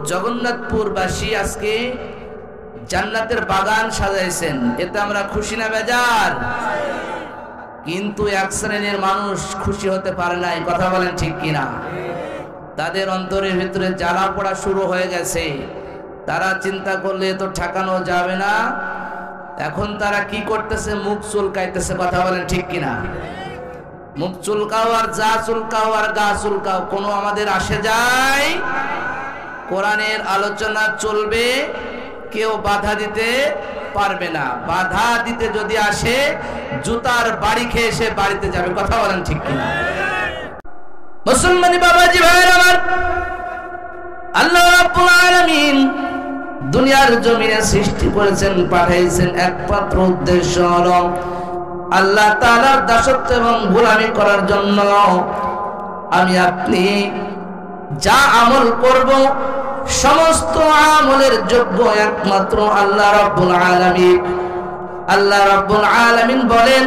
জগন্নাথপুরবাসী আজকে জান্নাতের বাগান সাজাইছেন, এতে আমরা খুশি না বেজার? কিন্তু এক শ্রেণীর মানুষ খুশি হতে পারে নাই, কথা বলেন ঠিক কিনা? তাদের অন্তরের ভিতরে জ্বালা পোড়া শুরু হয়ে গেছে। তারা চিন্তা করলে তো ঠেকানো যাবে না। এখন তারা কি করতেছে? মুখ চুলকাইতেছে, কথা বলেন ঠিক কিনা? মুখ চুলকাও আর যা চুলকাও আর গা চুলকাও, কোনো আমাদের আসে যায়? কোরআনের আলোচনা চলবে, কেউ বাধা দিতে পারবে না। বাধা দিতে যদি আসে জুতার বাড়ি খেয়ে সে বাড়িতে যাবে, কথা বলেন ঠিক কিনা? মুসলমানি বাবাজি ভাইরা আমার, আল্লাহ রাব্বুল আলামিন দুনিয়ার জমিনে সৃষ্টি করেছেন, পাঠাইছেন একমাত্র উদ্দেশ্য হলো আল্লাহ তাআলার দাসত্ব এবং গোলামি করার জন্য। আমি আপনি যা আমল করব সমস্ত আমলের যোগ্য একমাত্র আল্লাহ রাব্বুল আলামিন। আল্লাহ রাব্বুল আলামিন বলেন,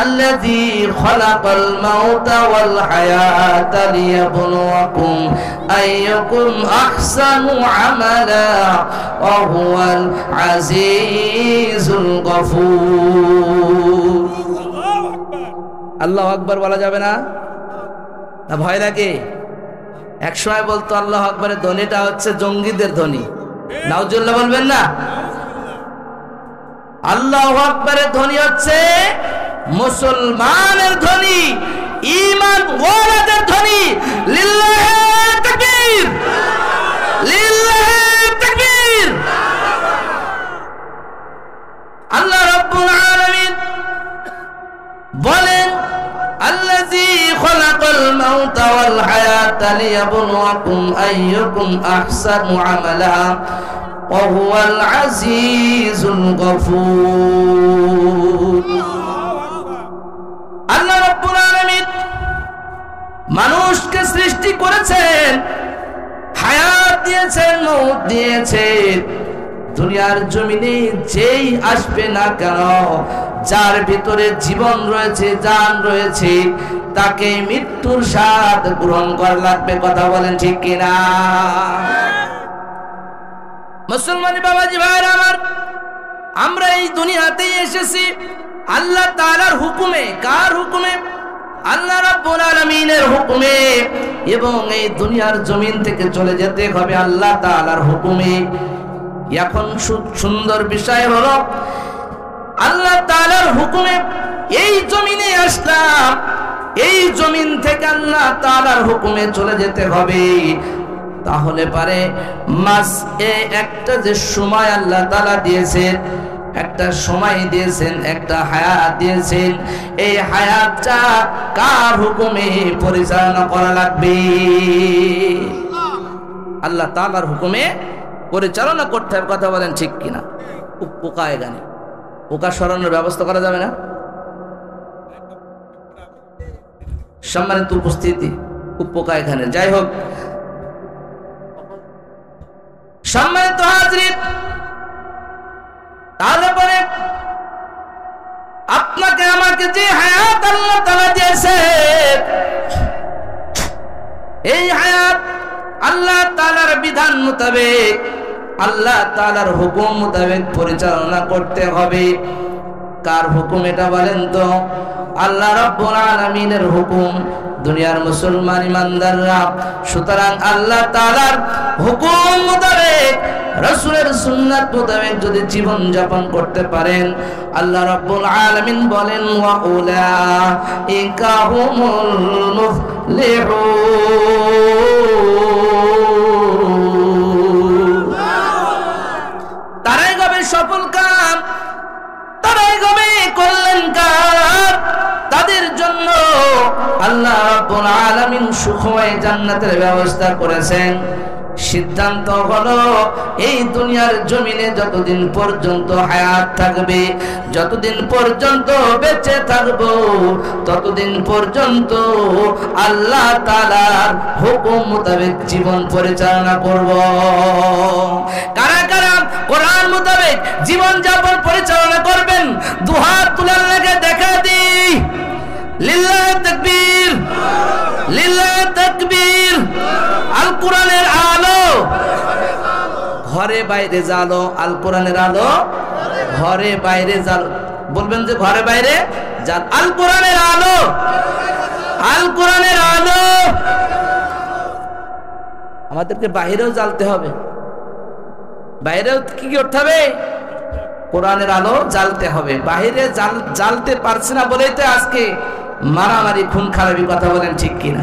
আল্লাযী খালাকাল মাউতা ওয়াল হায়াতা লিয়াবলুয়াকুম আইয়ুকুম আহসানু আমালা ওয়া হুয়াল আজিজুল গফুর। আল্লাহু আকবার বলা যাবে না? না ভয় লাগে? একসময় বলতো আল্লাহু আকবারের ধ্বনিটা হচ্ছে জঙ্গিদের ধ্বনি, নাউজুবিল্লাহ বলবেন না? আল্লাহু আকবারের ধ্বনি হচ্ছে মুসলমানের ধ্বনি, ঈমান ওয়ালাদের ধ্বনি। লিল্লাহি তাকবীর, লিল্লাহি তাকবীর। আল্লাহ রাব্বুল আলামিন বলেন, আল্লাযী খালাকাল মাউতা ওয়াল হায়াতা লিয়াবলুয়াকুম আইয়ুকুম আহসানু আমালা ওয়া হুয়াল আজিজুল গফুর। আল্লাহ রাব্বুল আলামিন মানুষকে সৃষ্টি করেছেন, হায়াত দিয়েছেন, মউত দিয়েছেন। দুনিয়ার জমিনে যেই আসবে না কেন, যার ভিতরে জীবন রয়েছে, জান রয়েছে, তাকে মৃত্যুর স্বাদ গ্রহণ করা লাগবে, কথা বলেন ঠিক কিনা? মুসলমানি বাবাজি ভাইরা আমার, আমরা এই দুনিয়াতেই এসেছি আল্লাহ তাআলার হুকুমে। কার হুকুমে? আল্লাহ রাব্বুল আলামিনের হুকুমে। এবং এই দুনিয়ার জমিন থেকে চলে যেতে হবে আল্লাহ তাআলার হুকুমে। এখন সুন্দর বিষয় হলো আল্লাহ তাআলার হুকুমে এই জমিনে আসলাম, এই জমিন থেকে আল্লাহ তাআলার হুকুমে চলে যেতে হবে। তাহলে পারে মাস একটা যে সময় আল্লাহ তাআলা দিয়েছেন, একটা সময় দিয়েছেন, একটা হায়াত দিয়েছেন, এই হায়াতটা কার হুকুমে পরিচালনা করা লাগবে? আল্লাহ তাআলার হুকুমে পরিচালনা করতে হবে, কথা বলেন ঠিক কিনা? পোকা এখানে, পোকা সরানোর ব্যবস্থা করা যাবে না? সম্মানিত উপস্থিতি, পোকা এখানে। যাই হোক, সম্মানিত হাজরিন, তাহলে পরে আপনাকে আমাকে যে হায়াত আল্লাহ তাআলা দিয়েছে, এই হায়াত আল্লাহ তাআলার বিধান মোতাবেক, আল্লাহ তাআলার হুকুম মোতাবেক পরিচালনা করতে হবে। কার হুকুম এটা বলেন তো? আল্লাহ রাব্বুল আলামিনের হুকুম। দুনিয়ার মুসলমান ইমানদাররা সুতরাং আল্লাহ তাআলার হুকুম মোতাবেক, রাসূলের সুন্নাত মোতাবেক যদি জীবন যাপন করতে পারেন, আল্লাহ রাব্বুল আলামিন বলেন, ওয়া উলাইকা হুমুল মুফলিহুন। তারাই হবে সফল কাম, তারাই হবে কল্যাণকার। তাদের জন্য আল্লাহ রাব্বুল আলামিন সুখময় জান্নাতের ব্যবস্থা করেছেন। সিদ্ধান্ত হলো এই দুনিয়ার জমিনে যতদিন পর্যন্ত হায়াত থাকবে, যতদিন পর্যন্ত বেঁচে থাকবো, ততদিন পর্যন্ত আল্লাহ তাআলার হুকুম মোতাবেক জীবন পরিচালনা করব। কারা কারা কোরআন মোতাবেক জীবন যাপন পরিচালনা করবেন? দুহাত তুলার লাগে দেখা দিই। লিল্লাহি তাকবীর, লিল্লাহি তাকবীর। আল কোরআনের আলো ঘরে বাইরে জালো, আল কোরআনের আলো ঘরে বাইরে জালো। বলবেন যে ঘরে বাইরে জাল, আল কোরআনের আলো, আল কোরআনের আলো। আমাদেরকে বাইরেও জ্বালতে হবে, বাইরেও কি করতে হবে? কোরআনের আলো জ্বালতে হবে। বাইরে জ্বালতে পারছে না বলেই তো আজকে মারামারি, খুন খারাপি। কথা বলেন ঠিক কিনা?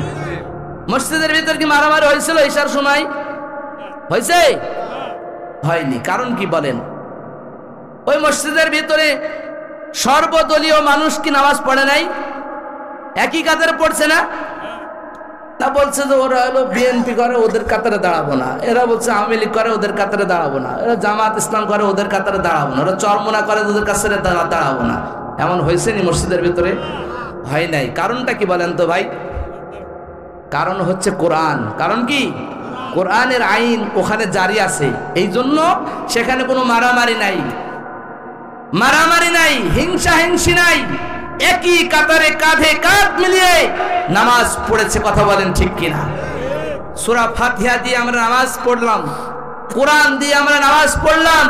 মসজিদের ভিতর কি মারামারি হয়েছিল ঈশার সময়? হয়েছে? হয়নি। কারণ কি বলেন? ওই মসজিদের ভিতরে সর্বদলীয় মানুষ কি নামাজ পড়ে নাই? একই কাতারে পড়ছে না? তা বলছে যে ওরা হলো বিএনপি করে, ওদের কাতারে দাঁড়াবো না। এরা বলছে আওয়ামী লীগ করে, ওদের কাতারে দাঁড়াবো না। এরা জামাত ইসলাম করে, ওদের কাতারে দাঁড়াবো না। ওরা চরমোনা করে, ওদের কাছে দাঁড়াবো না। এমন হয়েছে নি মসজিদের ভিতরে? হয় নাই। কারণটা কি বলেন তো ভাই? কারণ হচ্ছে কোরআন। কারণ কি? কোরআনের আইন ওখানে জারি আছে, এই জন্য সেখানে কোনো মারামারি নাই, মারামারি নাই, হিংসা হিংসি নাই। একই কাতারে কাঁধে কাঁধ মিলিয়ে নামাজ পড়েছে। কথা বলেন ঠিক কিনা? সূরা ফাতিহা দিয়ে আমরা নামাজ পড়লাম, কোরআন দিয়ে আমরা নামাজ পড়লাম,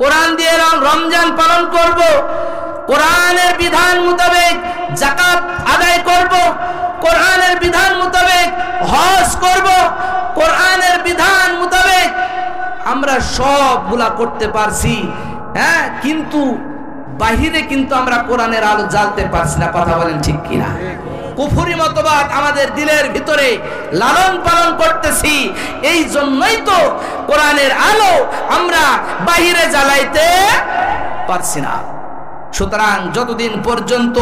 কোরআন দিয়ে রমজান পালন করব, কোরআনের বিধান মোতাবেক যাকাত আদায় করব, কোরআনের বিধান মোতাবেক হজ করব, কোরআনের বিধান মোতাবেক আমরা সবগুলা করতে পারছি। হ্যাঁ, কিন্তু বাহিরে কিন্তু আমরা কোরআনের আলো জ্বালতে পারছি না। কথা বলেন ঠিক কিনা? কুফরি মতবাদ আমাদের দিলের ভিতরে লালন পালন করতেছি, এই জন্যই তো কোরআনের আলো আমরা বাহিরে জ্বালাইতে পারছি না। সুতরাং যতদিন পর্যন্ত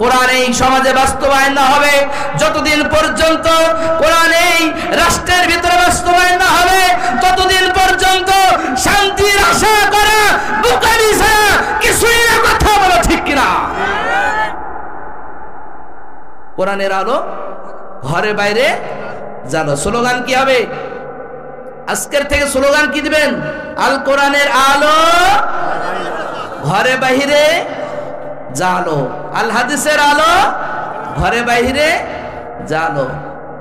কোরআন এই সমাজে বাস্তবায়ন না হবে, যতদিন পর্যন্ত কোরআন এই রাষ্ট্রের ভিতরে বাস্তবায়ন না হবে, ততদিন পর্যন্ত শান্তির আশা করা বুকারি ছাড়া কিছুই না। কথা বলো ঠিক কিনা? কোরআনের আলো ঘরে বাইরে জানো। স্লোগান কি হবে আজকের থেকে? স্লোগান কি দিবেন? আল কোরআনের আলো ঘরে বাহিরে জালো, আল হাদিসের আলো ঘরে বাহিরে জালো।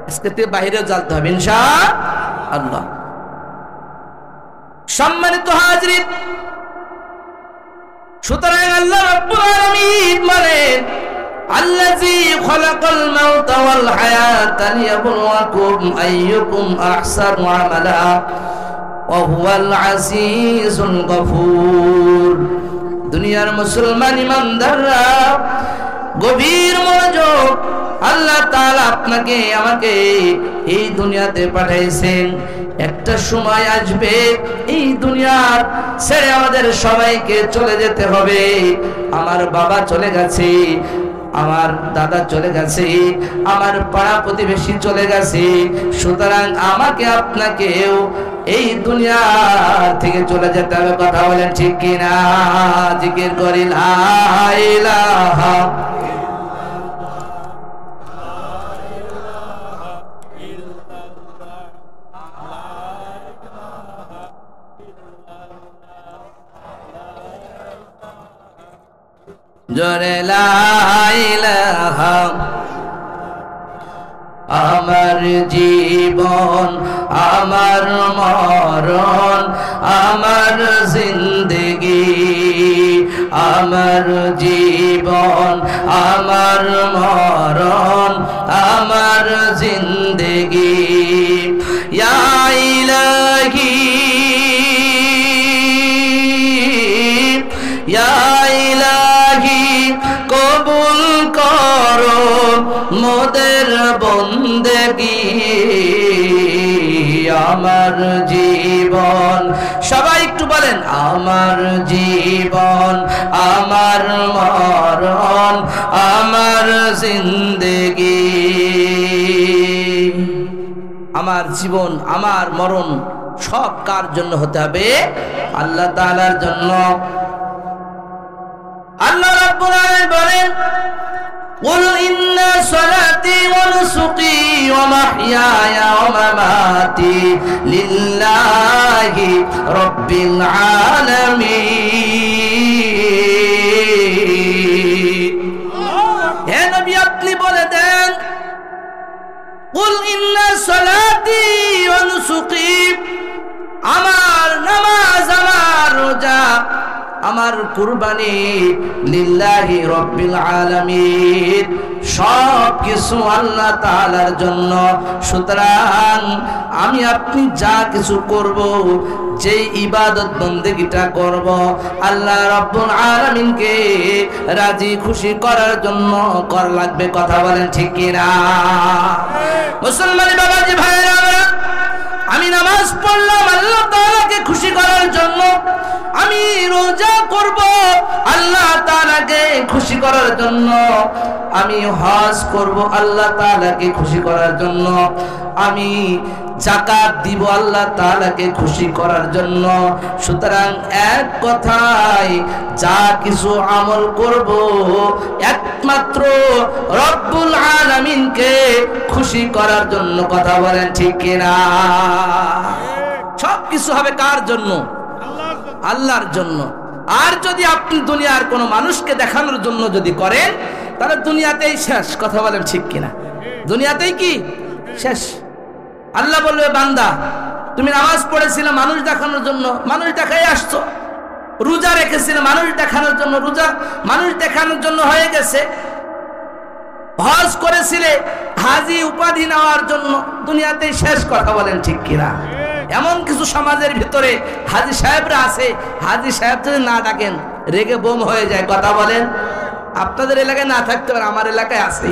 আজকে থেকে বাহিরেও জ্বালতে হবে ইনশাআল্লাহ। সম্মানিত হাজরিন, সুতরাং আল্লাহ রাব্বুল আলামিন বলেন, আল্লাযী খালাকাল মাউতা ওয়াল হায়াতা লিয়াবলুয়াকুম আইয়ুকুম আহসানু আমালা ওয়া হুয়াল আজিজুল গফুর। দুনিয়ার মুসলমান ইমানদাররা গভীর মনোযোগ, আল্লাহ তাআলা আপনাকে আমাকে এই দুনিয়াতে পাঠাইছেন। একটা সময় আসবে এই দুনিয়ার ছেড়ে আমাদের সবাইকে চলে যেতে হবে। আমার বাবা চলে গেছে, আমার দাদা চলে গেছে, আমার পাড়া প্রতিবেশী চলে গেছে। সুতরাং আমাকে আপনাকেও এই দুনিয়া থেকে চলে যেতে হবে। কথা বলেন ঠিক কিনা? জিকির করি লা ইলাহা জোরে লা ইলাহা। আমার জীবন, আমার মরণ, আমার জিন্দেগি, আমার জীবন, আমার মরণ, আমার জিন্দেগি। ইয়া ইলাহি, ইয়া ইলাহি কবুল করো মোদের বন্দেগি। আমার জীবন, সবাই একটু বলেন, আমার জীবন, আমার মরণ, আমার জিন্দেগি। আমার জীবন, আমার মরণ সব কার জন্য হতে হবে? আল্লাহ তাআলার জন্য। আল্লাহ রাব্বুল আলামিন বলেন, কুল ইন্না সালাতি ওয়া নুসুকি ওয়া মাহইয়ায়া ওয়া মামাতি লিল্লাহি রাব্বিল আলামিন। হে নবী, আপনি বলে দেন, কুল ইন্না সালাতি ওয়া নুসুকি, আর কুরবানি লিল্লাহি রাব্বিল আলামিন, সব কিছু আল্লাহ তাআলার জন্য। সুতরাং আমি আপনি যা কিছু করব, যেই ইবাদত বন্দেগিটা করব, আল্লাহ রাব্বুল আলামিনকে রাজি খুশি করার জন্য করা লাগবে। কথা বলেন ঠিক কিনা? মুসলমান বাবাজি ভাইরা, আমি নামাজ পড়লাম আল্লাহ তাআলাকে খুশি করার জন্য, আমি রোজা করব আল্লাহ তাআলাকে খুশি করার জন্য, আমি হজ করব আল্লাহ তাআলাকে খুশি করার জন্য, আমি যাকাত দিব আল্লাহ তাআলাকে খুশি করার জন্য। সুতরাং এক কথায় যা কিছু আমল করব একমাত্র রব্বুল আলামিনকে খুশি করার জন্য। কথা বলেন ঠিক কিনা? সব কিছু হবে কার জন্য? আল্লাহর জন্য। আর যদি আপনি দুনিয়ার কোনো মানুষকে দেখানোর জন্য যদি করেন, তাহলে দুনিয়াতেই শেষ। কথা বলেন ঠিক কিনা? দুনিয়াতেই কি শেষ? আল্লাহ বলবে, বান্দা তুমি নামাজ পড়েছিলে মানুষ দেখানোর জন্য, মানুষ দেখাই আসছো। রোজা রেখেছিলে মানুষ দেখানোর জন্য, রোজা মানুষ দেখানোর জন্য হয়ে গেছে। হজ করেছিলে হাজি উপাধি নেওয়ার জন্য, দুনিয়াতেই শেষ। কথা বলেন ঠিক কিনা? এমন কিছু সমাজের ভিতরে হাজি সাহেবরা আছে, হাজি সাহেব যদি না ডাকেন রেগে বোম হয়ে যায়। কথা বলেন, আপনাদের এলাকায় না থাকতে পারে, আমার এলাকায় আছে।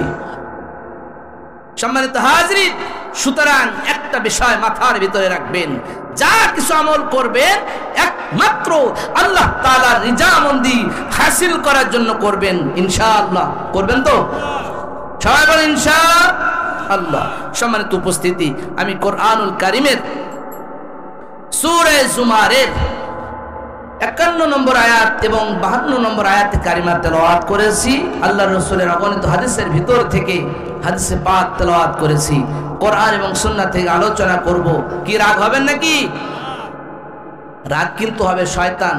সম্মানিত হাজরিন, সুতরাং একটা বিষয় মাথার ভিতরে রাখবেন, যা কিছু আমল করবেন একমাত্র আল্লাহ তাআলার রিজামন্দি হাসিল করার জন্য করবেন। ইনশাআল্লাহ করবেন তো? সবাই বলেন ইনশাআল্লাহ। সম্মানিত উপস্থিতি, আমি কোরআনুল কারীমের সূরা জুমারের 51 নম্বর আয়াত এবং 52 নম্বর আয়াতে কারিমা তেলাওয়াত করেছি। আল্লাহর রাসূলের অগণিত হাদিসের ভিতর থেকে হাদিসে পাক তেলাওয়াত করেছি। কোরআন এবং সুন্নাহ থেকে আলোচনা করব। কি রাগ হবেন নাকি? রাগ কিন্তু হবে শয়তান।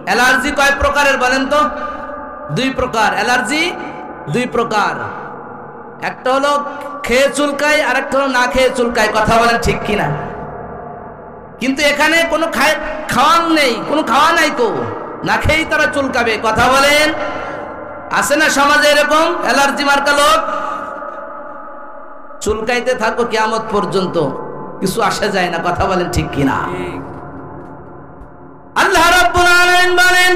অ্যালার্জি কয় প্রকারের বলেন তো? 2 প্রকার। অ্যালার্জি 2 প্রকার। একটা হলো খেয়ে চুলকায়, আর একটা হলো না খেয়ে চুলকায়। কথা বলেন ঠিক কিনা? কিন্তু এখানে কোনো খাওয়ান নেই, কোনো খাওয়া নাই, তো না খেয়েই তারা চুলকাবে। কথা বলেন, আছে না সমাজে এরকম অ্যালার্জি মার্কা লোক? চুলকাইতে থাকো কিয়ামত পর্যন্ত, কিছু আসা যায় না। কথা বলেন ঠিক কিনা? আল্লাহ রাব্বুল আলামিন বলেন,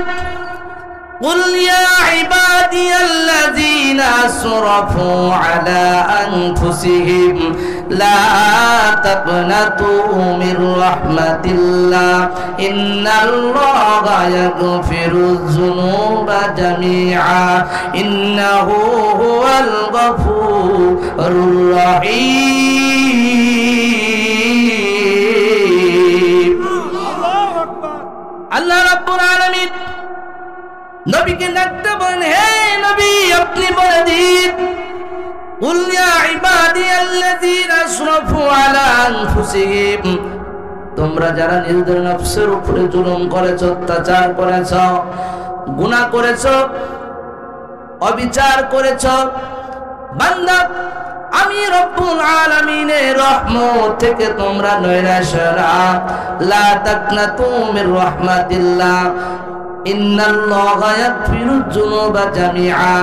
قل يا عبادي الذين أسرفوا على أنفسهم لا تقنطوا من رحمة الله إن الله يغفر الذنوب جميعا إنه هو الغفور الرحيم। الله رب العالمين নবীকে ডাকতে বলেন, হে নবী আপনি বলে দিন, কুল ইয়া ইবাদিয়াল্লাযীনা আসরাফু আলা আনফুসিহিম, তোমরা যারা নিজেদের নফসের উপরে জুলুম করেছো, অত্যাচার করেছো, গুনাহ করেছো, অবিচার করেছো, বান্দা আমি রব্বুল আলামিনের রহমত থেকে তোমরা নৈরাশ না, লা তাকনাতু মির রাহমাতিল্লাহ ইন্নাল্লাহা ইয়াগফিরুয যুনুবা জামিআ,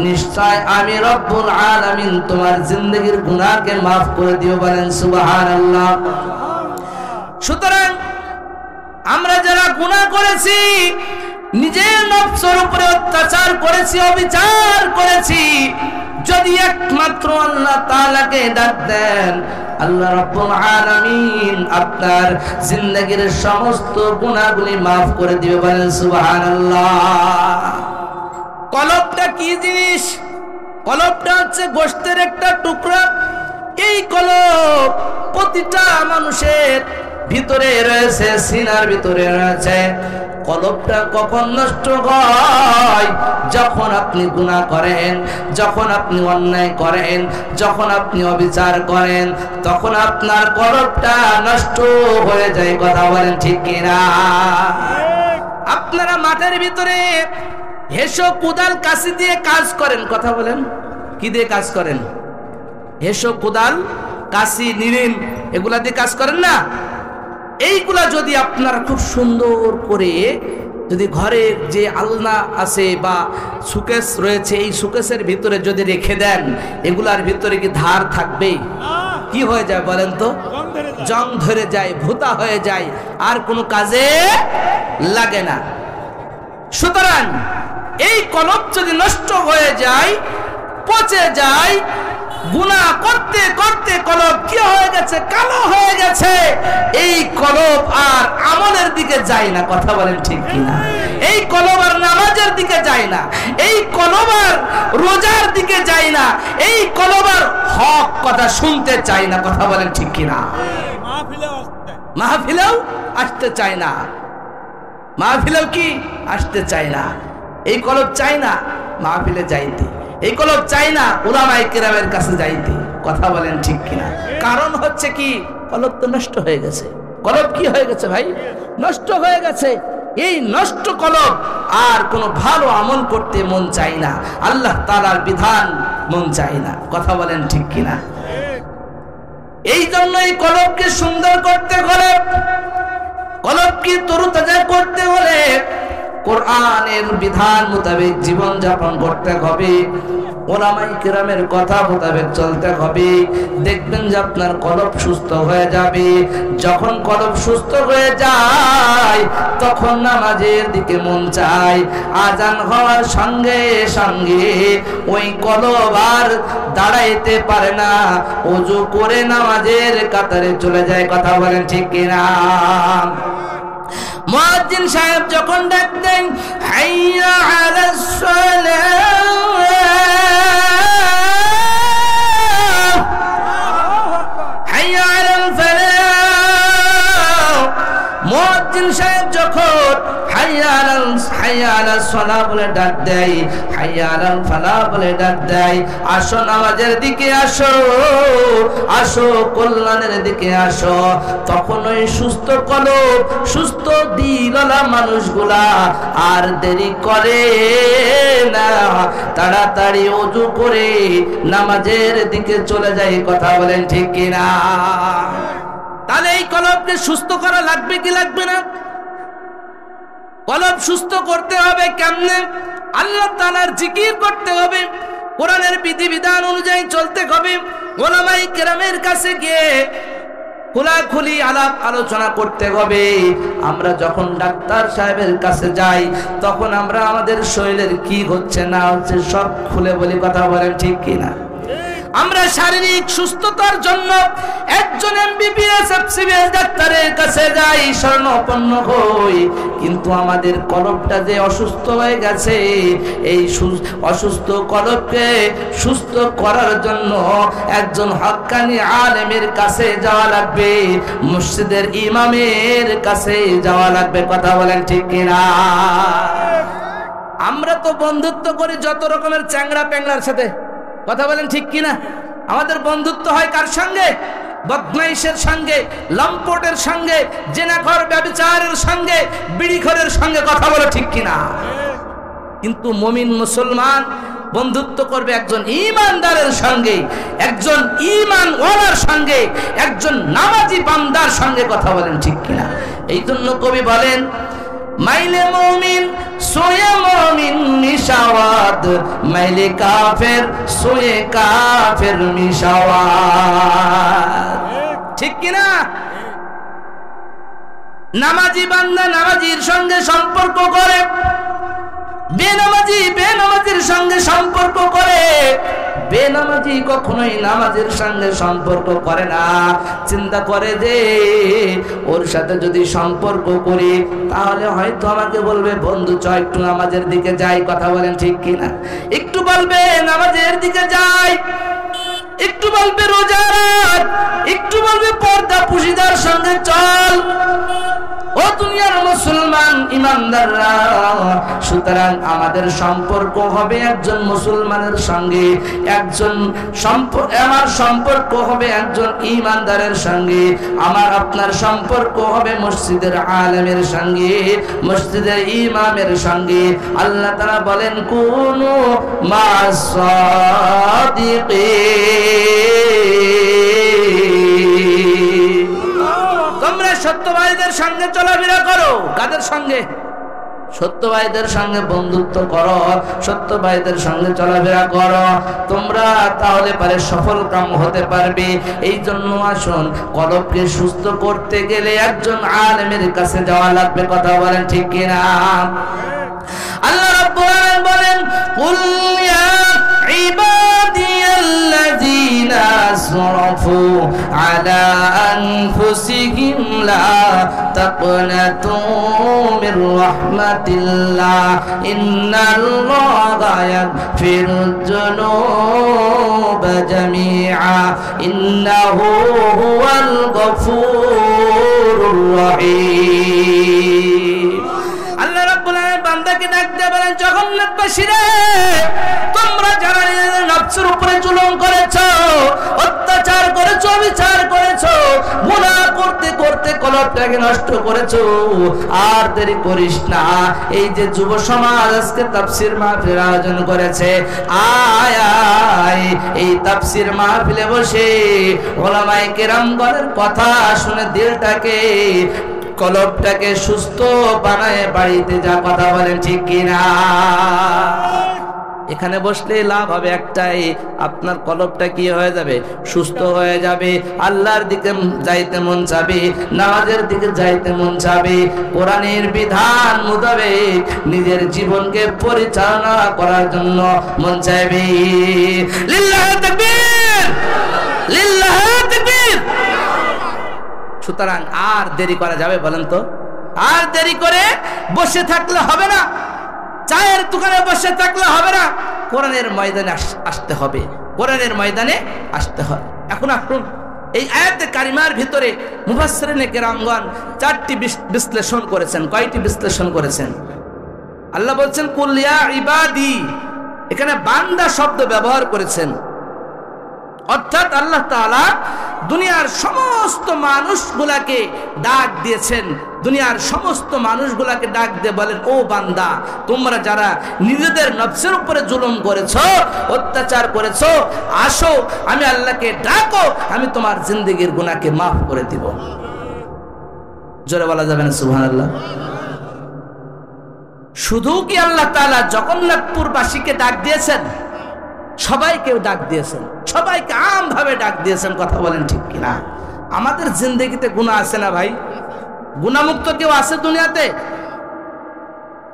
নিশ্চয় আমি রব্বুল আলামিন তোমার জিন্দেগীর গুনাহকে maaf করে দিও। বলেন সুবহানাল্লাহ। সুতরাং আমরা যারা গুনাহ করেছি, নিজের নফসের উপরে অত্যাচার করেছি, অবিচার করেছি, যদি একমাত্র আল্লাহ তাআলাকে ডাক দেন, আল্লাহ রাব্বুল আলামিন আপনার জিন্দেগীর সমস্ত গুনাহগুলি maaf করে দিবে। বলেন সুবহানাল্লাহ। কলবটা কি জিনিস? কলবটা হচ্ছে গোশতের একটা টুকরা। এই কলব প্রতিটা মানুষের ভিতরে রয়েছে, সিনার ভিতরে রয়েছে। কলবটা কখন নষ্ট হয়? যখন আপনি গুনাহ করেন, যখন আপনি অন্যায় করেন, যখন আপনি অবিচার করেন, তখন আপনার কলবটা নষ্ট হয়ে যায়। কথা বলেন ঠিক কিনা? আপনারা মাঠের ভিতরে হেসো কোদাল কাশি দিয়ে কাজ করেন। কথা বলেন, কি দিয়ে কাজ করেন? হেসো কোদাল কাশি নিরেন এগুলা দিয়ে কাজ করেন না? এইগুলা যদি আপনারা খুব সুন্দর করে যদি ঘরে যে আলনা আছে বা সুকেস রয়েছে, এই সুকেসের ভিতরে যদি রেখে দেন, এগুলার ভিতরে কি ধার থাকবে? কি হয়ে যায় বলেন তো? জং ধরে যায়, ভূতা হয়ে যায়, আর কোনো কাজে লাগে না। সুতরাং এই কলব যদি নষ্ট হয়ে যায়, পচে যায়, গুনাহ করতে করতে কলব কি হয়ে গেছে? কালো হয়ে গেছে। এই কলব আর আমলের দিকে যায় না। কথা বলেন ঠিক কিনা? এই কলব আর নামাজের দিকে যায় না, এই কলব আর রোজার দিকে যায় না, এই কলব আর হক কথা শুনতে চায় না। কথা বলেন ঠিক কিনা? মাহফিলেও আসতে চায় না, মাহফিলেও কি আসতে চায় না। এই কলব চায় না মাহফিলে যাইতে, এই কলব চাই না উলামায়ে কেরামের কাছে যাইতে। কথা বলেন ঠিক কিনা? কারণ হচ্ছে কি? কলব তো নষ্ট হয়ে গেছে। কলব কি হয়ে গেছে ভাই? নষ্ট হয়ে গেছে। এই নষ্ট কলব আর কোনো ভালো আমল করতে মন চাই না, আল্লাহ তাআলার বিধান মন চাই না। কথা বলেন ঠিক কিনা? এই জন্য এই কলবকে সুন্দর করতে হলে, কলবকে তরুতাজা করতে হলে কোরআনের বিধান মোতাবেক জীবন যাপন করতে হবে, উলামায়ে কেরামের কথা মোতাবেক চলতে হবে। দেখবেন যে আপনার কলব সুস্থ হয়ে যাবে। যখন কলব সুস্থ হয়ে যায়, তখন নামাজের দিকে মন চায়। আজান হওয়ার সঙ্গে সঙ্গে ওই কলব আর দাঁড়াইতে পারে না, ওযু করে নামাজের কাতারে চলে যায়। কথা বলেন ঠিক কিনা? মুয়াজ্জিন সাহেব যখন ডাক দেন, হাইয়া আলাস সালাহ, হাইয়া আলাল ফালাহ, মুয়াজ্জিন সাহেব যখন হাইয়া আলাস সালাহ বলে ডাক দেয়, হাইয়া আলাল ফালাহ বলে ডাক দেয়, আসো নামাজের দিকে আসো, আসো কল্যাণের দিকে আসো, তখন ওই সুস্থ কলব, সুস্থ দিলওয়ালা মানুষগুলা আর দেরি করে না, তাড়াতাড়ি ওযু করে নামাজের দিকে চলে যায়। কথা বলেন ঠিক কিনা? তাহলে এই কলবকে সুস্থ করা লাগবে কি লাগবে না? কলব সুস্থ করতে হবে কেমনে? আল্লাহ তাআলার জিকির করতে হবে, কোরআনের বিধিবিধান অনুযায়ী চলতে হবে, উলামায়ে কেরামের কাছে গিয়ে খোলাখুলি আলাপ আলোচনা করতে হবে। আমরা যখন ডাক্তার সাহেবের কাছে যাই, তখন আমরা আমাদের শরীরের কি হচ্ছে না হচ্ছে সব খুলে বলি। কথা বলেন ঠিক কিনা? আমরা শারীরিক সুস্থতার জন্য একজন এমবিবিএস এফসিবিএস ডাক্তারের কাছে যাই, শরণাপন্ন হই, কিন্তু আমাদের কলবটা যে অসুস্থ হয়ে গেছে, এই অসুস্থ কলবকে সুস্থ করার জন্য একজন হক্কানি আলেমের কাছে যাওয়া লাগবে, মসজিদের ইমামের কাছে যাওয়া লাগবে। কথা বলেন ঠিক কিনা? আমরা তো বন্ধুত্ব করি যত রকমের চ্যাংড়া প্যাংড়ার সাথে। কথা বলেন ঠিক কিনা? আমাদের বন্ধুত্ব হয় কার সঙ্গে? বদমাইশের সঙ্গে, লম্পটের সঙ্গে, জেনাখোর ব্যভিচারের সঙ্গে, বিড়িখোরের সঙ্গে। কথা বলে ঠিক কিনা? কিন্তু মুমিন মুসলমান বন্ধুত্ব করবে একজন ঈমানদারের সঙ্গে, একজন ঈমানওয়ালার সঙ্গে, একজন নামাজি বান্দার সঙ্গে। কথা বলেন ঠিক কিনা? এই জন্য কবি বলেন, মাইলে মুমিন সোয়ে মুমিন মিশাওয়াত, মাইলে কাফের সোয়ে কাফের মিশাওয়াত। ঠিক কিনা? নামাজি বান্দা নামাজির সঙ্গে সম্পর্ক করে, বেনামাজি বেনামাজির সঙ্গে সম্পর্ক করে, বেনামাজি কখনোই নামাজের সঙ্গে সম্পর্ক করে না। চিন্তা করে যে ওর সাথে যদি সম্পর্ক করি, তাহলে হয়তো আমাকে বলবে, বন্ধু চ একটু নামাজের দিকে যাই। কথা বলেন ঠিক কিনা? একটু বলবে নামাজের দিকে যাই, একটু বলবে রোজা রাখ, একটু বলবে পর্দা পুশিদার সঙ্গে চল। ও দুনিয়ার মুসলমান ইমানদাররা, সুতরাং আমাদের সম্পর্ক হবে একজন মুসলমানের সঙ্গে, আমার সম্পর্ক হবে একজন ইমানদারের সঙ্গে, আমার আপনার সম্পর্ক হবে মসজিদের আলেমের সঙ্গে, মসজিদের ইমামের সঙ্গে। আল্লাহ তাআলা বলেন, কুনু মা'আস সাদিকিন, তোমরা সত্যবাদীদের সঙ্গে চলাফেরা করো। কাদের সঙ্গে? সত্য ভাইদের সঙ্গে বন্ধুত্ব করো, সত্য ভাইদের সঙ্গে চলাফেরা করো, তোমরা তাহলে পারে সফল কাম হতে পারবে। এই জন্য আসুন, কলবকে সুস্থ করতে গেলে একজন আলেমের কাছে যাওয়া লাগবে। কথা বলেন ঠিক কিনা? আল্লাহ রাব্বুল আলামিন বলেন, কুল ইয়া ইবাদিয়াল্লাযীনা আসরাফু আলা আনফুসিহিম লা তাকনাতু মির রাহমাতিল্লাহ ইন্নাল্লাহা ইয়াগফিরুয যুনুবা জামিআ ইন্নাহু হুয়াল গফুরুর রহিম। আল্লাহ রাব্বুল আলামিন বান্দাকে ডাক দিয়ে বলেন, জগন্নাথবাসীরা, তোমরা যারা নিজেদের নফসের উপরে জুলুম করেছো, অত্যাচার করেছো, বিচার করেছো, গুনাহ করতে করতে কলবটাকে নষ্ট করেছো, আর দেরি করিস না। এই যে যুব সমাজ আজকে তাফসীর মাহফিল আয়োজন করেছে, আয় আয় এই তাফসীর মাহফিলে বসে উলামায়ে কেরামগণের কথা শুনে দিলটাকে, কলবটাকে সুস্থ বানায় বাড়িতে যা। কথা বলেন ঠিক কিনা? এখানে বসলে লাভ হবে একটাই, আপনার কলবটা কি হয়ে যাবে? সুস্থ হয়ে যাবে, আল্লাহর দিকে যাইতে মন চাবে, নামাজের দিকে যাইতে মন চাবে, কোরআনের বিধান মোতাবেক নিজের জীবনকে পরিচালনা করার জন্য মন চাইবে। লিল্লাহি তাকবীর, লিল্লাহি তাকবীর। সুতরাং আর দেরি করা যাবে? বলেন তো, আর দেরি করে বসে থাকলে হবে না, চায়ের দোকানে বসে থাকলে হবে না, কোরআনের ময়দানে আসতে হবে, কোরআনের ময়দানে আসতে হবে। এখন আসুন, এই আয়াতে কারিমার ভিতরে মুফাসসিরিনে কেরামগণ 4টি বিশ্লেষণ করেছেন। কয়টি বিশ্লেষণ করেছেন? আল্লাহ বলছেন কুল ইয়া ইবাদি, এখানে বান্দা শব্দ ব্যবহার করেছেন, অর্থাৎ আল্লাহ তাআলা দুনিয়ার সমস্ত মানুষগুলাকে ডাক দিয়েছেন, দুনিয়ার সমস্ত মানুষগুলাকে ডাক দিয়ে বলেন, ও বান্দা, তোমরা যারা নিজেদের নফসের উপরে জুলুম করেছো, অত্যাচার করেছো, আসো আমি আল্লাহকে ডাকো, আমি তোমার জিন্দেগির গুনাহকে মাফ করে দিব। জোরে বলা যাবে না সুবহানাল্লাহ? শুধু কি আল্লাহ তাআলা জগন্নাথপুরবাসীকে ডাক দিয়েছেন? সবাইকে ডাক দিয়েছেন, সবাইকে আমভাবে ডাক দিয়েছেন। কথা বলেন ঠিক কিনা? আমাদের জিন্দেগিতে গুনাহ আছে না ভাই? গুনাহমুক্ত কেউ আছে দুনিয়াতে?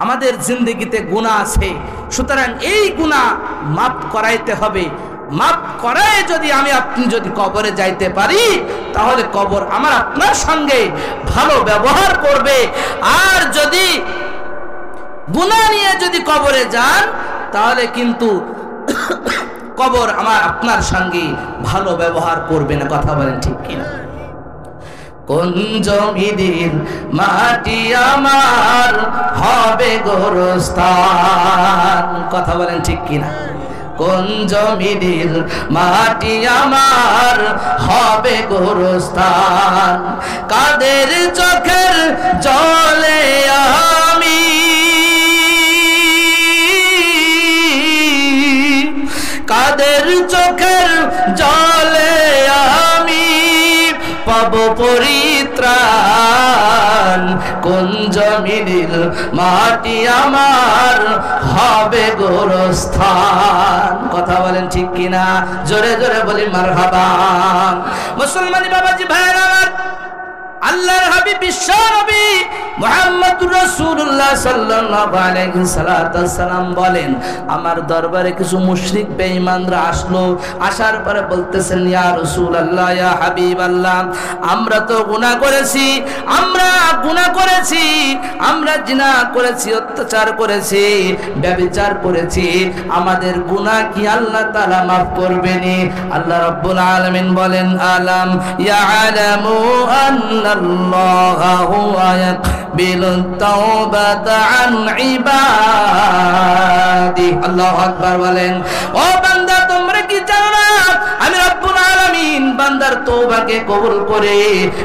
আমাদের জিন্দেগিতে গুনাহ আছে। সুতরাং এই গুনাহ মাফ করাইতে হবে। মাফ করায় যদি আমি আপনি যদি কবরে যাইতে পারি, তাহলে কবর আমার আপনার সঙ্গে ভালো ব্যবহার করবে। আর যদি গুনাহ নিয়ে যদি কবরে যান, তাহলে কিন্তু কবর আমার আপনার সঙ্গে ভালো ব্যবহার করবে না। কথা বলেন ঠিক কিনা? কোন জমিদের মাটি আমার হবে গোরস্থান। কথা বলেন ঠিক কিনা? কোন জমিদের মাটি আমার হবে গোরস্থান। কাদের চোখের জলে আমি, কাদের চোখের জলে আমি পাব পরিত্রাণ। কোন জমিনের মাটি আমার হবে গোরস্থান। কথা বলেন ঠিক কিনা? জোরে জোরে বলি মারহাবা। মুসলমানি বাবাজি ভাইয়ের আমার, আল্লাহর হাবিব বিশ্ব নবী মুহাম্মদুর রাসূলুল্লাহ সাল্লাল্লাহু আলাইহি সাল্লাম বলেন, আমার দরবারে কিছু মুশরিক বেঈমানরা আসলো। আসার পরে বলতেছেন, ইয়া রাসূলুল্লাহ, ইয়া হাবিবাল্লাহ, আমরা তো গুনাহ করেছি, আমরা গুনাহ করেছি, আমরা জিনা করেছি, অত্যাচার করেছি, ব্যভিচার করেছি, আমাদের গুনাহ কি আল্লাহ তাআলা মাফ করবেনি? আল্লাহ রাব্বুল আলামিন বলেন, আলাম ইয়ালামু আন্নাল্লাহা হুয়া ইয়াকবিলুত তাওবাতা আন ইবাদি। আল্লাহু আকবার বলেন, ও বান্দা, তোমরা কি জানো না আমি রব্বুল আলামিন বান্দার তওবাকে কবুল করে।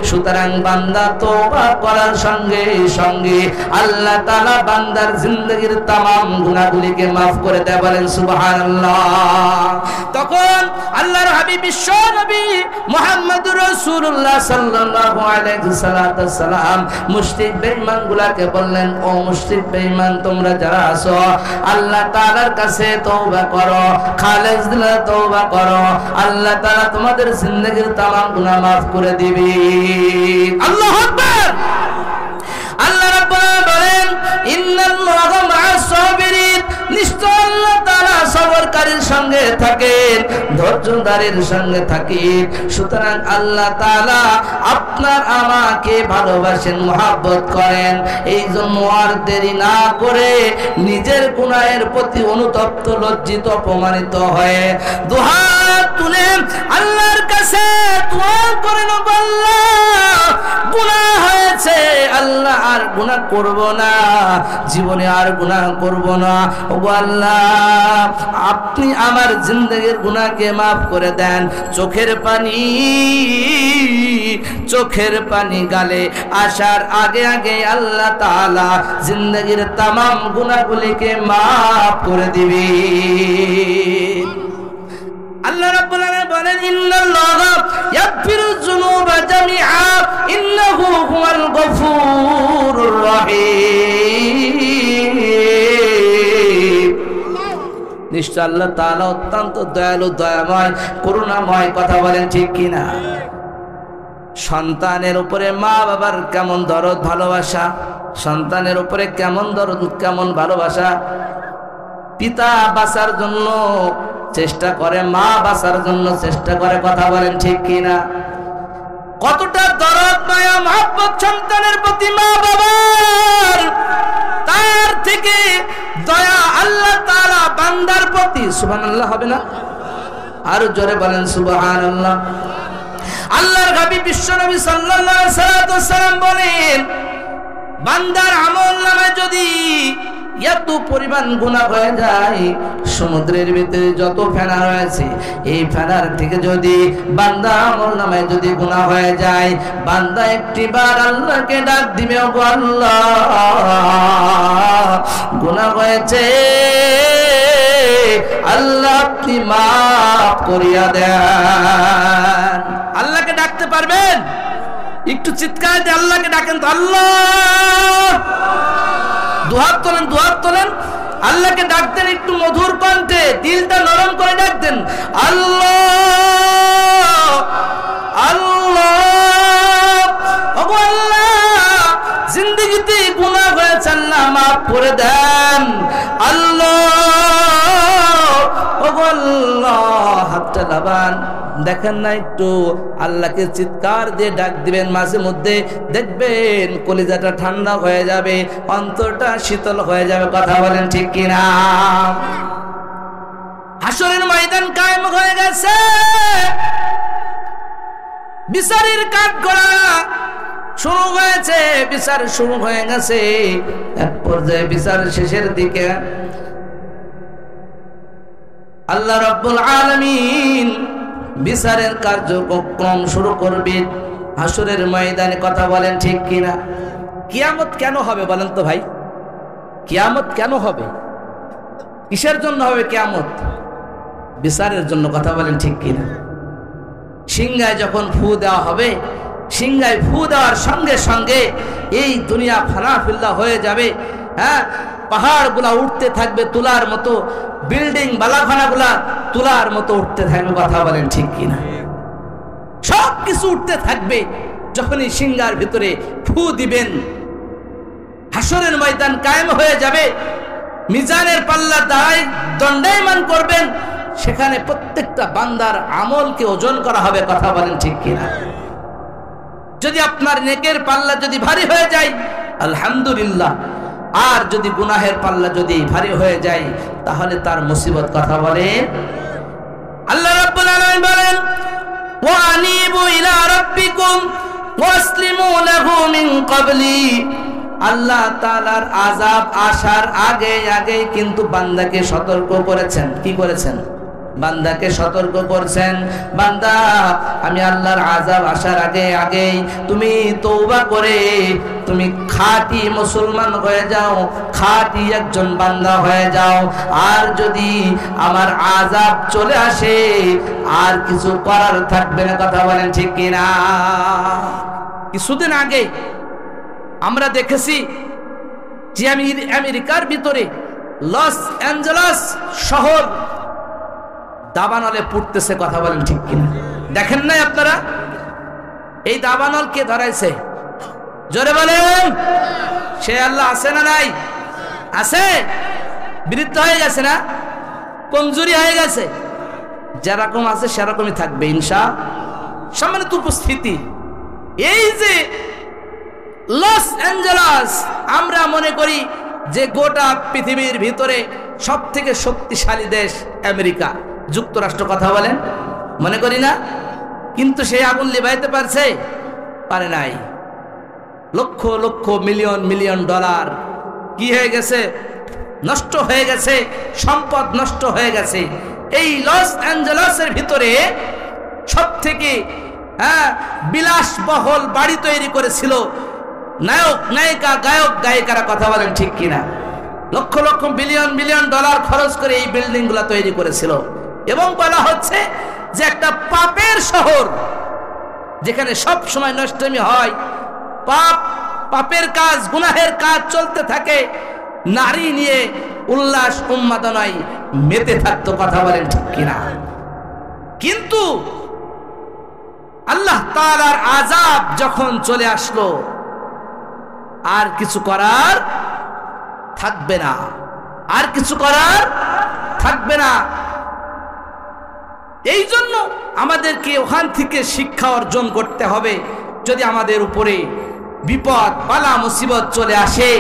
সুতরাং বান্দা তওবা করার সঙ্গে সঙ্গে আল্লাহ তাআলা বান্দার জিন্দেগীর তামাম গুনাহগুলিকে maaf করে দেয়। বলেন সুবহানাল্লাহ। তখন আল্লাহর হাবিব বিশ্ব নবী মুহাম্মদুর রাসূলুল্লাহ সাল্লাল্লাহু আলাইহি সাল্লাম মুশরিক বেঈমানগুলোকে বললেন, ও মুশরিক বেঈমান, তোমরা যারা আছো আল্লাহ তাআলার কাছে তওবা করো, খালেস দিলে তওবা করো, আল্লাহ তাআলা তোমাদের জিন্দেগীর তামাম গুনাহ maaf করে দিবে। আল্লাহু আকবার। আল্লাহ রাব্বুল আলামিন বলেন, ইন্নাল্লাহা মা'আস সাবিরিন, নিশ্চয় আল্লাহ তাআলা সবরকারীর সঙ্গে থাকেন, ধৈর্যধারীর সঙ্গে থাকেন। সুতরাং আল্লাহ তাআলা আপনার আমাকে ভালোবাসেন, মহব্বত করেন। এই জন্য আর দেরি না করে নিজের গুনাহের প্রতি অনুতপ্ত, লজ্জিত, অপমানিত হয়ে দুহাত তুলে আল্লাহর কাছে দোয়া করেন, আল্লাহ গুনাহ হয়েছে, আল্লাহ আর গুনাহ করব না, জীবনে আর গুনাহ করব না। ওগো আল্লাহ, আপনি আমার জিন্দেগীর গুনাহকে maaf করে দেন। চোখের পানি গালে আসার আগে আগে আল্লাহ তাআলা জিন্দেগীর তামাম গুনাহগুলিকে maaf করে দিবেন। আল্লাহ রাব্বুল আলামিন বলেন, ইন্নাল্লাহা ইয়াগফিরুয যুনুবা জামিআ ইন্নাহু হুয়াল গফুরুর রহিম। নিশ্চয় আল্লাহ তাআলা অত্যন্ত দয়ালু, দয়াময়, করুণাময়। কথা বলেন ঠিক কিনা? সন্তানের উপরে মা বাবার কেমন দরদ, ভালোবাসা, সন্তানের উপরে কেমন দরদ, কেমন ভালোবাসা। পিতা বাঁচার জন্য চেষ্টা করে, মা বাঁচার জন্য চেষ্টা করে। কথা বলেন ঠিক কিনা? কতটা দরদ, মায়া, মহব্বত সন্তানের প্রতি মা বাবার, তার থেকে দয়া আল্লাহ তাআলা বান্দার প্রতি। সুবহানাল্লাহ হবে না? আর জোরে বলেন সুবহানাল্লাহ। আল্লাহর হাবিব বিশ্বনবী সাল্লাল্লাহু আলাইহি ওয়াসাল্লাম বলেন, বান্দার আমলনামায় যদি এত পরিমাণ গুনাহ হয়ে যায়, সমুদ্রের ভিতরে যত ফেনা রয়েছে, এই ফেনার থেকে যদি বান্দা আমলনামায় যদি গুনাহ হয়ে যায়, বান্দা একটিবার আল্লাহকে ডাক দিবে, ওগো আল্লাহ গুনাহ হয়েছে, আল্লাহ আপনি maaf করিয়া দেন। আল্লাহকে ডাকতে পারবেন? একটু চিৎকার দিয়ে আল্লাহকে ডাকেন তো, আল্লাহ। দুহাত তোলেন, দুহাত তোলেন, আল্লাহকে ডাকতেন একটু মধুর কণ্ঠে, দিলটা নরম করে ডাকতেন, আল্লাহ আল্লাহ। ওগো আল্লাহ, জিন্দেগিতে গুনাহ হয়েছে, আল্লাহ maaf করে দেন, আল্লাহ। ওগো আল্লাহ, হাতটা লাগান। দেখেন না একটু আল্লাহকে চিৎকার দিয়ে ডাক দিবেন, মাঝে মধ্যে দেখবেন কলিজাটা ঠান্ডা হয়ে যাবে, অন্তরটা শীতল হয়ে যাবে। কথা বলেন ঠিক কিনা? হাসরের ময়দান কায়েম হয়ে গেছে, বিচারের কাঠগড়া শুরু হয়েছে, বিচার শুরু হয়ে গেছে। এক পর্যায়ে বিচার শেষের দিকে আল্লাহ রাব্বুল আলামিন বিচারের কার্যক্রম শুরু করবে হাসরের ময়দানে। কথা বলেন ঠিক কিনা? কিয়ামত কেন হবে বলেন তো ভাই? কিয়ামত কেন হবে? কিসের জন্য হবে কিয়ামত? বিচারের জন্য। কথা বলেন ঠিক কিনা? সিংহায় যখন ফু দেওয়া হবে, সিংহায় ফু দেওয়ার সঙ্গে সঙ্গে এই দুনিয়া ফানাফিল্লা হয়ে যাবে। হ্যাঁ, পাহাড়গুলা উঠতে থাকবে তুলার মতো, বিল্ডিং বালাখানাগুলা তুলার মতো উঠতে থাকবে। কথা বলেন ঠিক কিনা? সব কিছু উঠতে থাকবে যখনই সিংহার ভিতরে ফু দিবেন। হাসরের ময়দান কায়েম হয়ে যাবে, মিজানের পাল্লা দাঁড়ায় দণ্ডায়মান করবেন, সেখানে প্রত্যেকটা বান্দার আমলকে ওজন করা হবে। কথা বলেন ঠিক কিনা? যদি আপনার নেকের পাল্লা যদি ভারী হয়ে যায়, আলহামদুলিল্লাহ, আর যদি গুনাহের পাল্লা যদি ভারী হয়ে যায়, তাহলে তার মুসিবত। কথা বলেন। আল্লাহ রাব্বুল আলামিন বলেন, ওয়া আনিবু ইলা রাব্বিকুম ওয়াসলিমু লাহু মিন ক্বাবলি। আল্লাহ তাআলার আযাব আসার আগে আগে কিন্তু বান্দাকে সতর্ক করেছেন। কি করেছেন? বান্দাকে সতর্ক করছেন, বান্দা আমি আল্লাহর আযাব আসার আগেই তুমি তওবা করে তুমি খাঁটি মুসলমান হয়ে যাও, খাঁটি একজন বান্দা হয়ে যাও। আর যদি আমার আযাব চলে আসে আর কিছু করার থাকবে না। কথা বলেন ঠিক কিনা? কিছুদিন আগে আমরা দেখেছি যে আমেরিকার ভিতরে লস অ্যাঞ্জেলস শহর দাবানলে পুড়তেছে। কথা বলেন ঠিক কিনা? দেখেন নাই আপনারা? এই দাবানল কে ধরাইছে? জোরে বলেন। সে আল্লাহ আছে না নাই? আছে। বিরুদ্ধ হয়ে গেছে না? কমজোরি হয়ে গেছে? যেরকম আছে সেরকমই থাকবে ইনশাআল্লাহ। সম্মানিত উপস্থিতি, এই যে লস অ্যাঞ্জেলস, আমরা মনে করি যে গোটা পৃথিবীর ভিতরে সব থেকে শক্তিশালী দেশ আমেরিকা যুক্তরাষ্ট্র। কথা বলেন, মনে করি না? কিন্তু সেই আগুন লিভাইতে পারছে? পারে নাই। Lakh lakh million million dollar কি হয়ে গেছে? নষ্ট হয়ে গেছে, সম্পদ নষ্ট হয়ে গেছে। এই লস অ্যাঞ্জেলসের ভিতরে সব থেকে বিলাসবহুল বাড়ি তৈরি করেছিল নায়ক নায়িকা, গায়ক গায়িকারা। কথা বলেন ঠিক কিনা? Lakh lakh billion billion dollar খরচ করে এই বিল্ডিং গুলা তৈরি করেছিল। এবং বলা হচ্ছে যে একটা পাপের শহর, যেখানে সব সময় নষ্টমী হয়, পাপের কাজ, গুনাহের কাজ চলতে থাকে, নারী নিয়ে উল্লাস উন্মাদনায় মেতে থাকতো। কথা বলেন ঠিক কিনা? কিন্তু আল্লাহ তাআলার আযাব যখন চলে আসলো আর কিছু করার থাকবে না, আর কিছু করার থাকবে না। এই জন্য আমাদেরকে ওখান থেকে শিক্ষা অর্জন করতে হবে। যদি আমাদের উপরে বিপদ বালা মুসিবত চলে আসে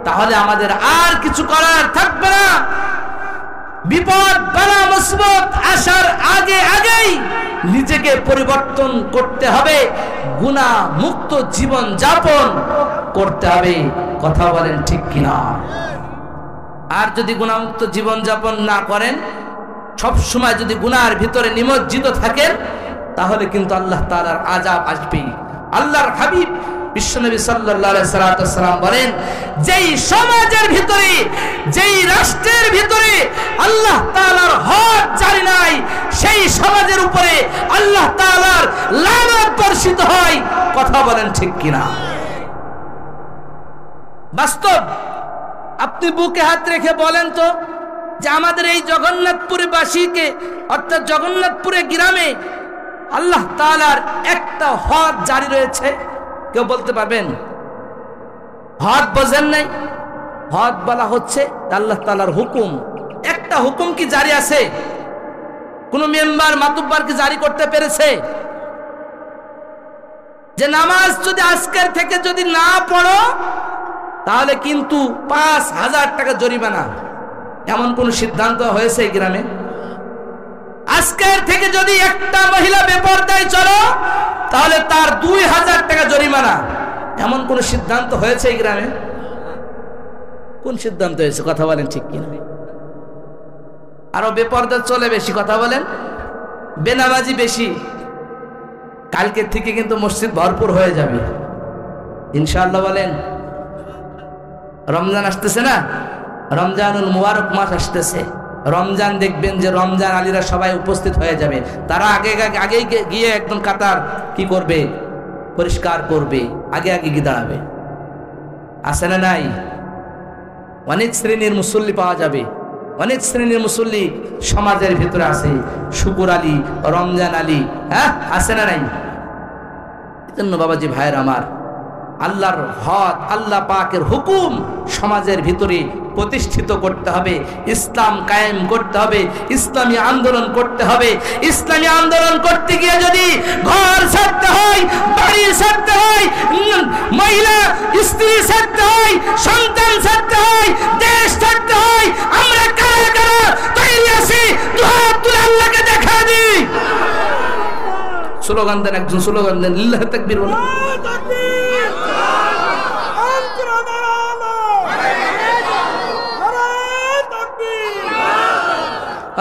তাহলে আমাদের আর কিছু করার থাকবে না। বিপদ বালা মুসিবত আসার আগেই নিজেকে পরিবর্তন করতে হবে, গুনাহ মুক্ত জীবন যাপন করতে হবে। কথা বলেন ঠিক কিনা? আর যদি গুনাহমুক্ত জীবন যাপন না করেন, সব সময় যদি গুনাহের ভিতরে নিমজ্জিত থাকেন, তাহলে কিন্তু আল্লাহ তাআলার আযাব আসবে। আল্লাহর হাবিব বিশ্বনবী সাল্লাল্লাহু আলাইহি সাল্লাম বলেন, যেই সমাজের ভিতরে, যেই রাষ্ট্রের ভিতরে আল্লাহ তাআলার হক জারি নাই, সেই সমাজের উপরে আল্লাহ তাআলার লানত বর্ষিত হয়। কথা বলেন ঠিক কিনা? বাস্তব। আপনি বুকে হাত রেখে বলেন তো যে আমাদের এই জগন্নাথপুরে বাসীকে, অর্থাৎ জগন্নাথপুরে গ্রামে আল্লাহ তাআলার একটা হদ জারি রয়েছে? কেউ বলতে পারবেন? হদ বোঝেন নাই? হদ বলা হচ্ছে আল্লাহ তাআলার হুকুম। একটা হুকুম কি জারি আছে? কোন মেম্বার মাতুব্বার কি জারি করতে পেরেছে যে নামাজ যদি আজকের থেকে যদি না পড়ো তাহলে কিন্তু ৫,০০০ টাকা জরিমানা? এমন কোন সিদ্ধান্ত হয়েছে এই গ্রামে? আজকের থেকে যদি একটা মহিলা বেপরদায় চলো তাহলে তার ২,০০০ টাকা জরিমানা? এমন কোন সিদ্ধান্ত হয়েছে এই গ্রামে? কোন সিদ্ধান্ত হয়েছে? কথা বলেন ঠিক কিনা? আরো বেপরদা চলে বেশি। কথা বলেন। বেনামাজি বেশি। কালকে থেকে কিন্তু মসজিদ ভরপুর হয়ে যাবে ইনশাআল্লাহ। বলেন। রমজান আসতেছে না? রমজানুল মুবারক মাস আসতেছে। রমজান দেখবেন যে রমজান আলীরা সবাই উপস্থিত হয়ে যাবে। তারা আগে গিয়ে একদম কাতার কি করবে? পরিষ্কার করবে, আগে গিয়ে দাঁড়াবে। আছে না নাই? অনেক শ্রেণীর মুসল্লি পাওয়া যাবে। অনেক শ্রেণীর মুসল্লি সমাজের ভিতরে আছে। শুকুর আলী, রমজান আলী, হ্যাঁ, আছে না নাই? এজন্য বাবাজি ভাইয়ের আমার, আল্লাহর হদ, আল্লাহ পাকের হুকুম সমাজের ভিতরে প্রতিষ্ঠিত করতে হবে, ইসলাম কায়েম করতে হবে, ইসলামী আন্দোলন করতে হবে। ইসলামী আন্দোলন করতে গিয়ে যদি ঘর ছাড়তে হয়, বাড়ি ছাড়তে হয়, মহিলা স্ত্রী ছাড়তে হয়, সন্তান ছাড়তে হয়, দেশ ছাড়তে হয়, আমরা কারা কারা তৈরি আছি? দুহাত তুলে আল্লাহকে দেখা দিই। স্লোগান দেন, একজন স্লোগান দেন, লিল্লাহি তাকবীর বলেন।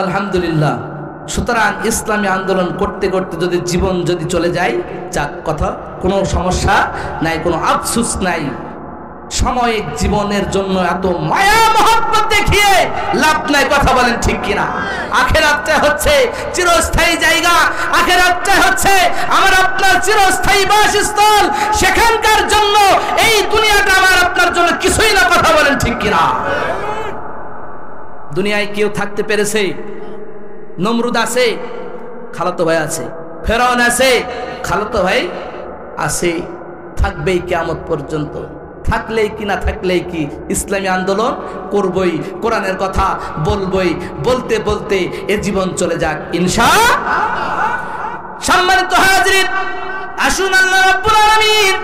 আলহামদুলিল্লাহ। সুতরাং ইসলামী আন্দোলন করতে করতে যদি জীবন যদি চলে যায়, যাক কথা, কোনো সমস্যা নাই, কোনো আফসোস নাই। সাময়িক জীবনের জন্য এত মায়া মহব্বত দেখিয়ে লাভ নাই, কথা বলেন ঠিক কিনা? আখিরাতটা হচ্ছে চিরস্থায়ী জায়গা, আখিরাতটা হচ্ছে আমার আপনার চিরস্থায়ী বাসস্থল। সেখানকার জন্য এই দুনিয়াটা আমার আপনার জন্য কিছুই না, কথা বলেন ঠিক কিনা? দুনিয়ায় কেউ থাকতে পেরেছে? নমরুদ আছে, খালাতো ভাই আছে। ফেরাউন আছে, খালাতো ভাই আছে। থাকবেই কিয়ামত পর্যন্ত। থাকলেই কি না থাকলেই কি, ইসলামী আন্দোলন করবই, কোরআনের কথা বলবই, বলতে বলতে এ জীবন চলে যাক ইনশাআল্লাহ। সম্মানিত হাজিরিন, আসুন আল্লাহ রাব্বুল আলামিন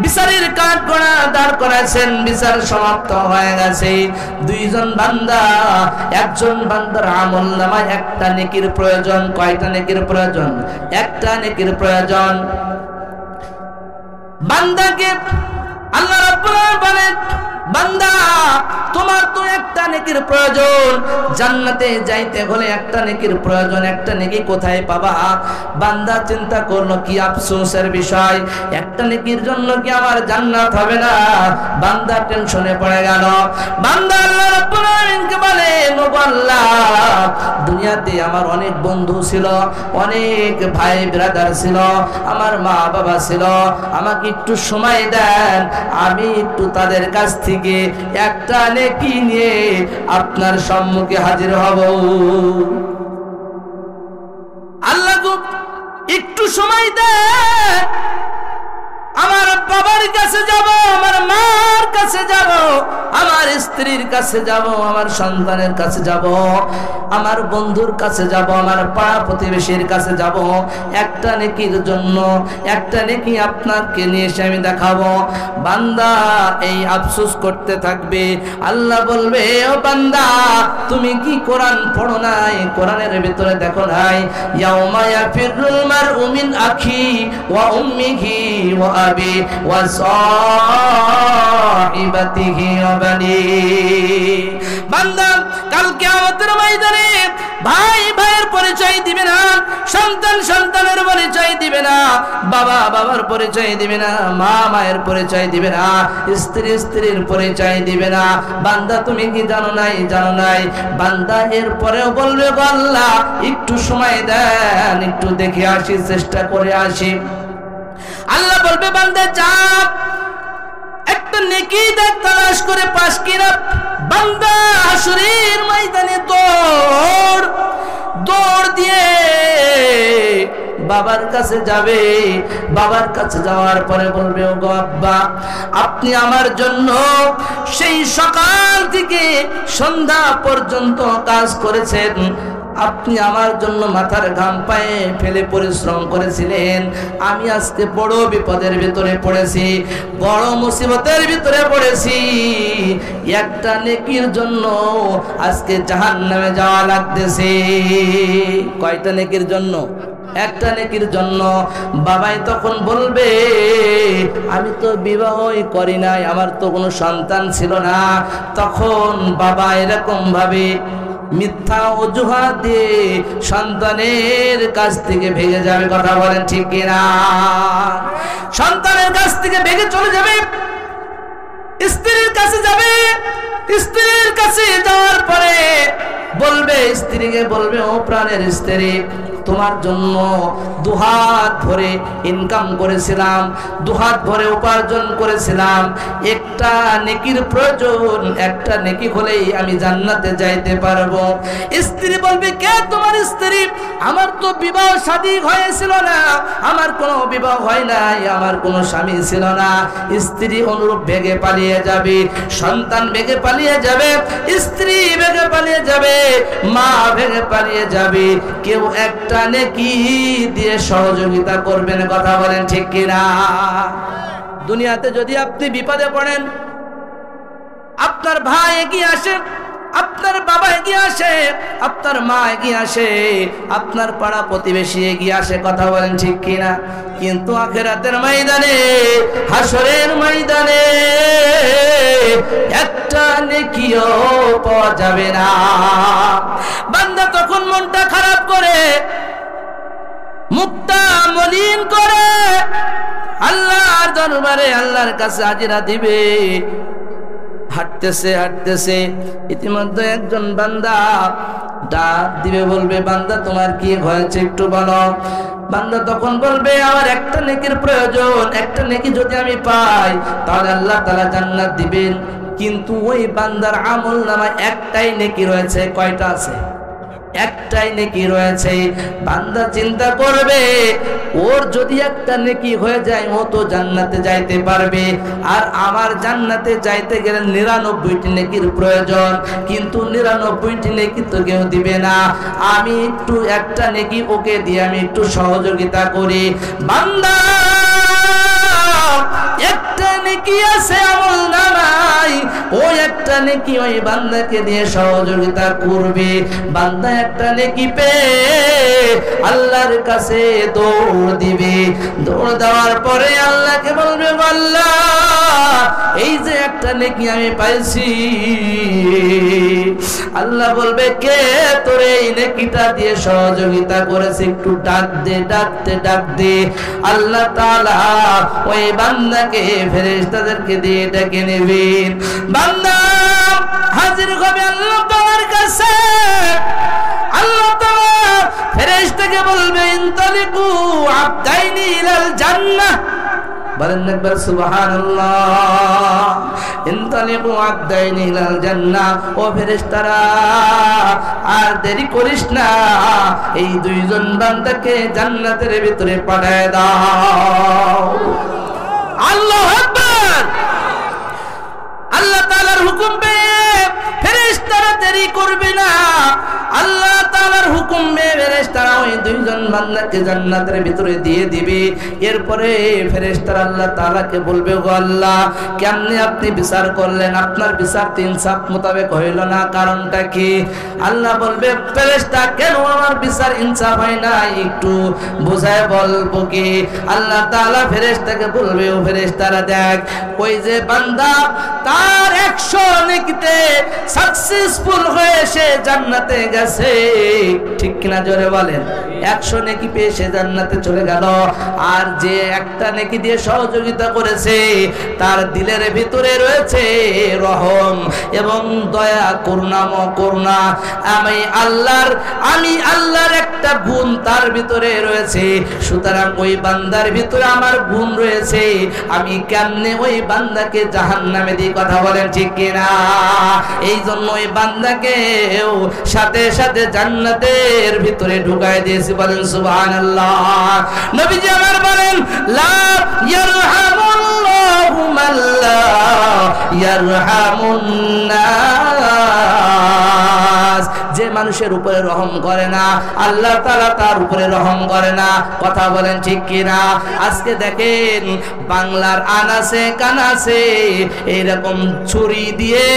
বিচারের কাঠগড়া দাঁড় করাছেন। বিচার সমাপ্ত হয়ে গেছে। দুইজন বান্দা, একজন বান্দার আমলনামায় একটা নেকির প্রয়োজন। কয়টা নেকির প্রয়োজন? একটা নেকির প্রয়োজন। বান্দাকে আল্লাহ রাব্বুল আলামিন বলেন, বান্দা তোমার তো একটা নেকির প্রয়োজন, জান্নাতে যাইতে হলে একটা নেকির প্রয়োজন। একটা নেকি কোথায় পাবা? বান্দা চিন্তা করলো, কি আফসোসের বিষয়, একটা নেকির জন্য কি আমার জান্নাত হবে না? বান্দা টেনশনে পড়ে গেল। বান্দা আল্লাহ রাব্বুল আলামিনকে বলে, ওগো আল্লাহ, দুনিয়াতে আমার অনেক বন্ধু ছিল, অনেক ভাই ব্রাদার ছিল, আমার মা বাবা ছিল, আমাকে একটু সময় দেন, আমি একটু তাদের কাছ থেকে একটা নেকি নিয়ে আপনার সম্মুখে হাজির হব। আল্লাহ গো একটু সময় দেন, আমার বাবার কাছে যাব, আমার মার কাছে যাব, আমার স্ত্রীর কাছে যাব, আমার সন্তানের কাছে যাব, আমার বন্ধুর কাছে যাব, আমার পাড়া প্রতিবেশীর কাছে যাব, একটা নেকির জন্য। একটা নেকি আপনাকে নিয়ে এসে আমি দেখাবো। বান্দা এই আফসোস করতে থাকবে। আল্লাহ বলবে, ও বান্দা, তুমি কি কোরআন পড়ো নাই? কোরআনের ভিতরে দেখো নাই, ইয়াউমা ইয়াফিরুল মারউ মিন আখি ওয়া উম্মিহি ওয়া আবি ওয়া সাহিবাতিহি ওয়া বানি। বান্দা কাল কিয়ামতের ময়দানে ভাই ভাইয়ের পরিচয় দিবে না, সন্তান সন্তানের পরিচয় দিবে না, বাবা বাবার পরিচয় দিবে না, মা মায়ের পরিচয় দিবে না, স্ত্রী স্ত্রীর পরিচয় দিবে না। বান্দা তুমি কি জানো নাই? জানো নাই। বান্দা এরপরেও বলবে, গো আল্লাহ একটু সময় দেন, একটু দেখে আসি, চেষ্টা করে আসি। আল্লাহ বলবে, বান্দা যা, একটা নেকি দেখ, তালাশ করে পাস কিনা। বান্দা হাসরের ময়দানে দৌড় দিয়ে বাবার কাছে যাবে। বাবার কাছে যাওয়ার পরে বলবে, ও গো আব্বা, আপনি আমার জন্য সেই সকাল থেকে সন্ধ্যা পর্যন্ত কাজ করেছেন, আপনি আমার জন্য মাথার ঘাম পায়ে ফেলে পরিশ্রম করেছিলেন। আমি আজকে বড় বিপদের ভিতরে পড়েছি, বড় মুসিবতের ভিতরে পড়েছি। একটা নেকির জন্য আজকে জাহান্নামে যাওয়া লাগতেছে। কয়টা নেকির জন্য? একটা নেকির জন্য। বাবাই তখন বলবে, আমি তো বিবাহই করি নাই, আমার তো কোনো সন্তান ছিল না। তখন বাবা এরকম ভাবে মিথ্যা অজুহাত দিয়ে সন্তানের কাছ থেকে ভেগে যাবে। কথা বলেন ঠিক কিনা? সন্তানের কাছ থেকে ভেগে চলে যাবে, স্ত্রীর কাছে যাবে। স্ত্রীর কাছে যাওয়ার পরে বলবে, স্ত্রীকে বলবে, ও প্রাণের স্ত্রী, তোমার জন্য দুহাত ভরে ইনকাম করেছিলাম, দুহাত ভরে উপার্জন করেছিলাম, একটা নেকির প্রয়োজন, একটা নেকি হলেই আমি জান্নাতে যাইতে পারবো। স্ত্রী বলবে, কে তোমার স্ত্রী? আমার তো বিবাহ শাদী হয়েছিল না, আমার কোনো বিবাহ হয় নাই, আমার কোনো স্বামী ছিল না। স্ত্রী অনুরূপ ভেগে পালিয়ে যাবে, সন্তান ভেগে পালিয়ে যাবে, স্ত্রী ভেগে পালিয়ে যাবে, মা ভেগে পালিয়ে যাবে। কেউ একটা নেকি দিয়ে সহযোগিতা করবেন। কথা বলেন ঠিক কিনা? দুনিয়াতে যদি আপনি বিপদে পড়েন, আপনার ভাই এগিয়ে আসে, আপনার বাবা এগিয়ে আসে, আপনার মা এগিয়ে আসে, আপনার পাড়া প্রতিবেশী এগিয়ে আসে। কথা বলেন ঠিক কিনা? কিন্তু আখিরাতের ময়দানে, হাসরের ময়দানে একটা নেকিও পাওয়া যাবে না। বান্দা তখন মনটা খারাপ করে মুক্তা মলিন করে আল্লাহর দরবারে আল্লাহর কাছে হাজিরা দিবে। হাঁটতেছে হাঁটতেছে ইতিমধ্যে একজন বান্দা ডাক দিবে, বলবে বান্দা তোমার কি হয়েছে একটু বলো। বান্দা তখন বলবে আমার একটা নেকির প্রয়োজন, একটা নেকি যদি আমি পাই তাহলে আল্লাহ তাআলা জান্নাত দিবেন। কিন্তু ওই বান্দার আমল নামায় একটাই নেকি রয়েছে। কয়টা আছে? একটাই নেকি রয়েছে। বান্দা চিন্তা করবে ওর যদি একটা নেকি হয়ে যায় ও তো জান্নাতে যাইতে পারবে, আর আমার জান্নাতে যাইতে গেলে 99টি নেকির প্রয়োজন, কিন্তু 99টি নেকি তো কেউ দিবে না। আমি একটু একটা নেকি ওকে দিয়ে আমি একটু সহযোগিতা করি। বান্দা একটা নেকি আছে আমল নামায়, ওই একটা নেকি ওই বান্দাকে দিয়ে সহযোগিতা করবে। বান্দা একটা নেকি পেয়ে আল্লাহর কাছে দৌড় দিবে। দৌড় দেওয়ার পরে আল্লাহকে বলবে আল্লাহ এই যে একটা নেকি আমি পাইছি। আল্লাহ বলবে কে তোর এই নেকিটা দিয়ে সহযোগিতা করেছে, একটু ডাক দে, ডাকতে ডাক দে। আল্লাহ তাআলা ওই বান্দাকে ফেরেশতাদেরকে দিয়ে ডেকে নেবেন। বান্দা হাজির হবে আল্লাহ তাআলার কাছে। আল্লাহ তাআলা ফেরেশতাকে বলবে ইনতালিকু আবদাইনি ইলাল জান্নাহ। বলেন একবার সুবহানাল্লাহ। ইনতালিকু আবদাইনি ইলাল জান্নাহ। ও ফেরেশতারা আর দেরি করিস না, এই দুইজন বান্দাকে জান্নাতের ভিতরে পাঠায় দাও। আল্লাহু আকবার। আল্লাহ তাআলার হুকুম পেয়ে ফেরেশতারা দেরি করবে না। আল্লাহ তাআলার হুকুম পেয়ে ফেরেশতারা ওই দুইজন বান্দাকে জান্নাতের ভিতরে দিয়ে দিবে। এরপরে ফেরেশতারা আল্লাহ তাআলাকে বলবে গো আল্লাহ কেমনে আপনি বিচার করলেন, আপনার বিচার ইনসাফ মোতাবেক হইল না, কারণটা কি? আল্লাহ বলবে ফেরেশতা কেন আমার বিচার ইনসাফ হয় না একটু বুঝায় বলবো কি? আল্লাহ তাআলা ফেরেশতাকে বলবে ও ফেরেশতারা দেখ ওই যে বান্দা তার 100 নেকিতে সাকসেসফুল হয়ে সে জান্নাতে গেছে, ঠিক কিনা জোরে বলেন? 100 নেকি পেয়ে সে জান্নাতে চলে গেল। আর যে একটা নেকি দিয়ে সহযোগিতা করেছে তার দিলের ভিতরে রয়েছে রহম এবং দয়া, করুণা, করুণা। আমি আল্লাহর একটা গুণ তার ভিতরে রয়েছে, সুতরাং ওই বান্দার ভিতরে আমার গুণ রয়েছে। আমি কেমনে ওই বান্দাকে জাহান্নামে দিই? কথা বলেন ঠিক কিনা? এই জন্য ওই বান্দাকে সাথে সাথে জান্নাতের ভিতরে ঢুকায় দিয়েছি। বলেন সুবহানাল্লাহ। নবীজি আমার বলেন লা ইয়ারহামুল্লাহু মান লা ইয়ারহামুন নাস। যে মানুষের উপরে রহম করে না আল্লাহ তাআলা তার উপরে রহম করে না। কথা বলেন ঠিক কিনা? আজকে দেখেন বাংলার আনাসে কানাসে এরকম ছুরি দিয়ে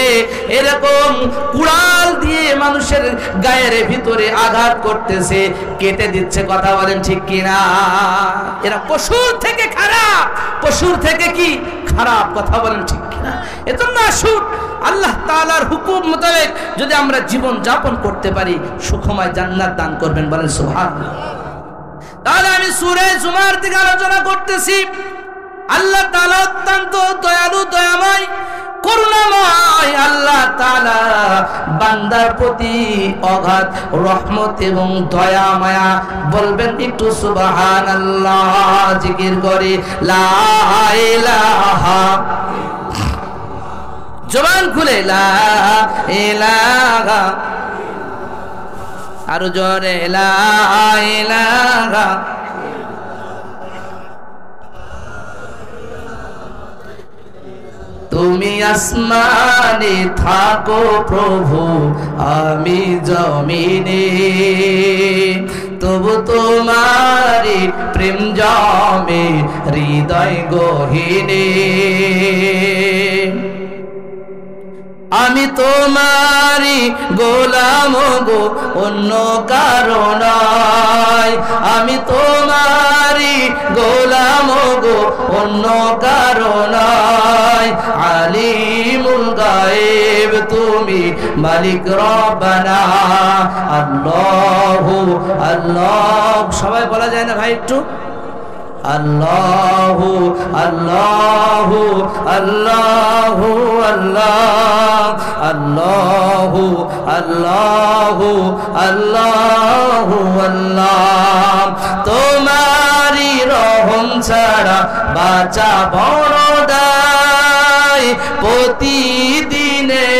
এরকম কুড়াল দিয়ে মানুষের গায়ের ভিতরে আঘাত করতেছে, কেটে দিচ্ছে। কথা বলেন ঠিক কিনা? এরা পশুর থেকে খারাপ, পশুর থেকে কি খারাপ? কথা বলেন ঠিক কিনা? এজন্য আসুন আল্লাহ তাআলার হুকুম মোতাবেক যদি আমরা জীবন যাপন করতে পারি সুখময় জান্নাত দান করবেন। বলেন সুবহানাল্লাহ। তাহলে আমি সূরা জুমার থেকে আলোচনা করতেছি। আল্লাহ তাআলা অত্যন্ত দয়ালু, দয়াময়, করুণাময়। আল্লাহ তাআলা বান্দার প্রতি অগাধ রহমত এবং দয়া মায়া। বলবেন একটু সুবহানাল্লাহ, জিকির করে লা ইলাহা, জবান খুলে লা ইলাহা, আরো জোরে লা ইলাহা। তুমি আসমানে থাকো প্রভু, আমি জমিনে, তবু তোমারি প্রেম জমে হৃদয় গহীনে। আমি তোমারি গোলাম গো, অন্য কারো নয়। আমি তোমারি গোলাম গো, অন্য কারো নয়। আলিমুল গায়ব গায়েব তুমি মালিক রব্বানা। আল্লাহু আল্লাহ, সবাই বলা যায় না ভাই একটু? আল্লাহু আল্লাহু আল্লাহু আল্লাহ, আল্লাহু আল্লাহু আল্লাহু আল্লাহ। তোমারি রহম ছাড়া বাঁচা বড় দায়, প্রতিদিনে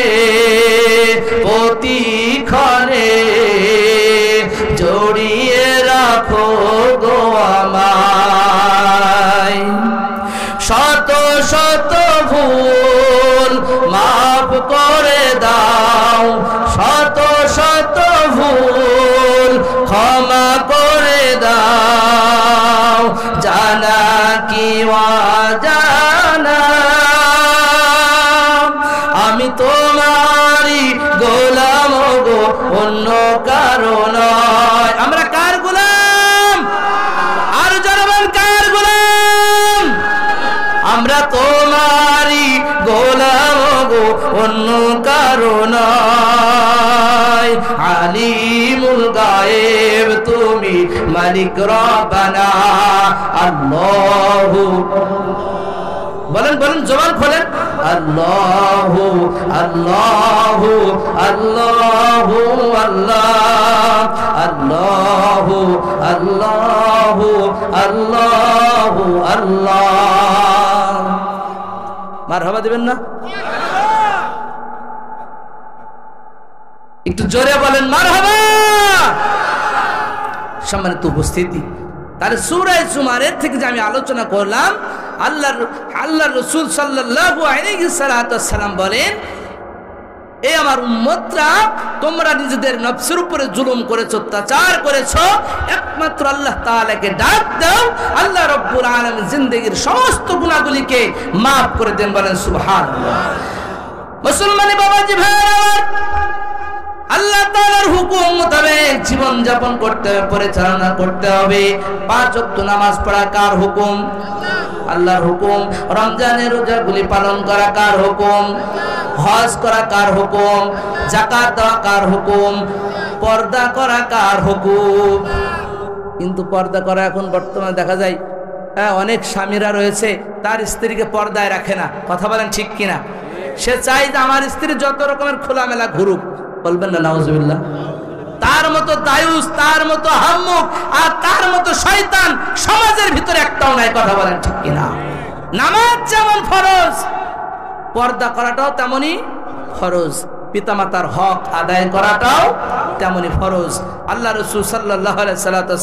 প্রতিক্ষণে জড়িয়ে রাখো গো আমায়। শত শত ভুল মাফ করে দাও, শত শত ভুল ক্ষমা করে দাও, জানা কি অজানা আমি তোমারই গোলাম গো, অন্য কারো নয়। আমরা কার গোলাম? আর জনগণ কার গোলাম? আমরা তোমারই গোলাম গো, অন্য কারো নয়। আলিমুল গায়েব তুমি মালিক রব্বানা। আল্লাহু, বলেন বলেন, জবান খোলেন। আল্লাহু আল্লাহু আল্লাহু আল্লাহ, আল্লাহু আল্লাহু আল্লাহু আল্লাহ। মারহাবা দিবেন না? একটু জোরে বলেন মারহাবা। সম্মানিত উপস্থিতি, তাহলে সূরা জুমারের থেকে যে আমি আলোচনা করলাম, আল্লাহর রাসূল সাল্লাল্লাহু আলাইহি সাল্লাম বলেন, এই আমার উম্মতরা তোমরা নিজেদের নফসের উপরে জুলুম করেছো, অত্যাচার করেছো, একমাত্র আল্লাহ তাআলাকে ডাক দাও, আল্লাহ রাব্বুল আলামিন জিন্দেগীর সমস্ত গুনাহগুলিকে maaf করে দেন। বলেন সুবহানাল্লাহ। মুসলমানি বাবাজি ভাইরা, আল্লাহ তাআলার হুকুম মোতাবেক জীবন যাপন করতে হবে, পরিচালনা করতে হবে। 5 ওয়াক্ত নামাজ পড়া কার হুকুম? আল্লাহর হুকুম। রমজানের রোজাগুলি পালন করা কার হুকুম? হজ করা কার হুকুম? যাকাত দেওয়া কার হুকুম? পর্দা করা কার হুকুম? কিন্তু পর্দা করা এখন বর্তমানে দেখা যায় অনেক স্বামীরা রয়েছে তার স্ত্রীকে পর্দায় রাখে না। কথা বলেন ঠিক কিনা? সে চাই যে আমার স্ত্রী যত রকমের খোলামেলা ঘুরুক। বলবেন না নাউজুবিল্লাহ? তার মতো দায়ুস, তার মতো হাম্মুক আর তার মতো শয়তান সমাজের ভিতরে একটাও নাই। কথা বলেন ঠিক কিনা? নামাজ যেমন ফরজ, পর্দা করাটাও তেমনি ফরজ, পিতামাতার হক আদায় করাটাও তেমনি ফরজ। আল্লাহ রাসূল সাল্লাল্লাহু আলাইহি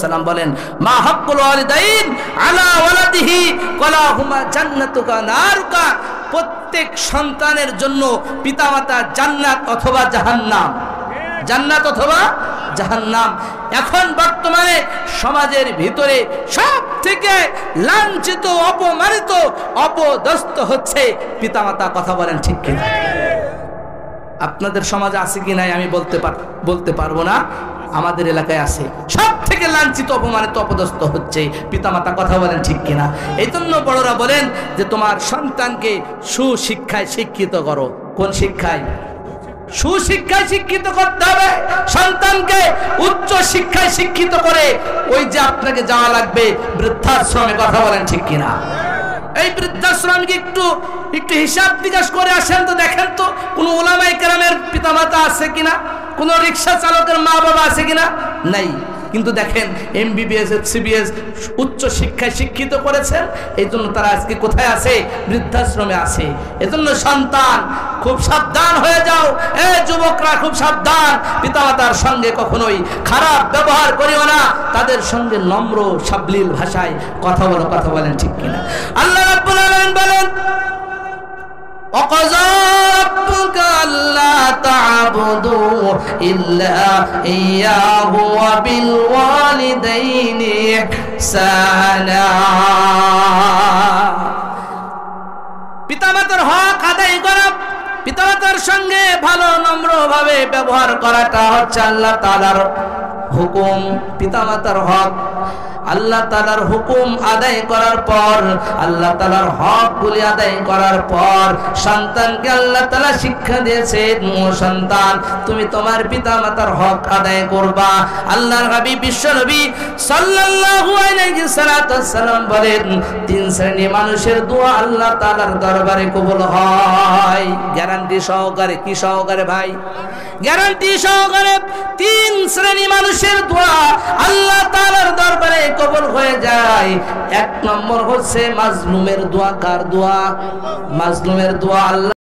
সাল্লাম বলেন, মা হাক্কুল ওয়ালিদাইন আলা ওয়ালাদিহি ওয়ালাহুমা জান্নাতুকা নারুকা। প্রত্যেক সন্তানের জন্য পিতামাতা জান্নাত অথবা জাহান্নাম, জান্নাত অথবা জাহান্নাম। এখন বর্তমানে সমাজের ভিতরে সব থেকে লাঞ্ছিত, অপমানিত, অপদস্থ হচ্ছে পিতামাতা। কথা বলেন ঠিক কিনা? আপনাদের সমাজে আছে কি নাই আমি বলতে পারবো না, আমাদের এলাকায় আছে। সব থেকে লাঞ্ছিত, অপমানিত, অপদস্থ হচ্ছে পিতামাতা। কথা বলেন ঠিক কিনা? এই জন্য বড়রা বলেন যে তোমার সন্তানকে সুশিক্ষায় শিক্ষিত করো। কোন শিক্ষায়? সুশিক্ষায় শিক্ষিত করতে হবে সন্তানকে। উচ্চ শিক্ষায় শিক্ষিত করে ওই যে আপনাকে যাওয়া লাগবে বৃদ্ধাশ্রমে। কথা বলেন ঠিক কিনা? এই বৃদ্ধাশ্রমকে একটু হিসাব নিকাশ করে আসেন তো, দেখেন তো কোন উলামায়ে কেরামের পিতামাতা আছে কিনা, কোন রিক্সা চালকের মা বাবা আছে কিনা? নাই। কিন্তু দেখেন MBBS FCBS উচ্চ শিক্ষায় শিক্ষিত করেছেন, এই জন্য তারা আজকে কোথায় আছে? বৃদ্ধাশ্রমে আছে। এজন্য সন্তান খুব সাবধান হয়ে যাও। যুবকরা খুব সাবধান, পিতামাতার সঙ্গে কখনোই খারাপ ব্যবহার করিও না, তাদের সঙ্গে নম্র সাবলীল ভাষায় কথা বলো। কথা বলেন ঠিক কিনা? আল্লাহ রাব্বুল আলামিন বলেন, وَقَضَى رَبُّكَ أَلَّا تَعْبُدُوا إِلَّا إِيَّاهُ وَبِالْوَالِدَيْنِ إِحْسَانًا। পিতামাতার হক আদায় করা, পিতামাতার সঙ্গে ভালো নম্রভাবে ব্যবহার করাটা হচ্ছে আল্লাহ তাআলার হুকুম। পিতামাতার হক আল্লাহ তাআলার হুকুম আদায় করার পর, আল্লাহ তাআলার হকগুলি আদায় করার পর সন্তানকে আল্লাহ তাআলা শিক্ষা দিয়েছেন, ও সন্তান তুমি তোমার পিতামাতার হক আদায় করবা। আল্লাহর হাবিব বিশ্বনবী সাল্লাল্লাহু আলাইহি সাল্লাম বলেন, তিন শ্রেণীর মানুষের দোয়া আল্লাহ তাআলার দরবারে কবুল হয়। গ্যারান্টি সহকারে, কি সহকারে ভাই? গ্যারান্টি সহকারে তিন শ্রেণী মানুষের দোয়া আল্লাহ তাআলার দরবারে কবুল হয়ে যায়। এক নম্বর হচ্ছে মাজলুমের দোয়া। কার দোয়া? মাজলুমের দোয়া। আল্লাহ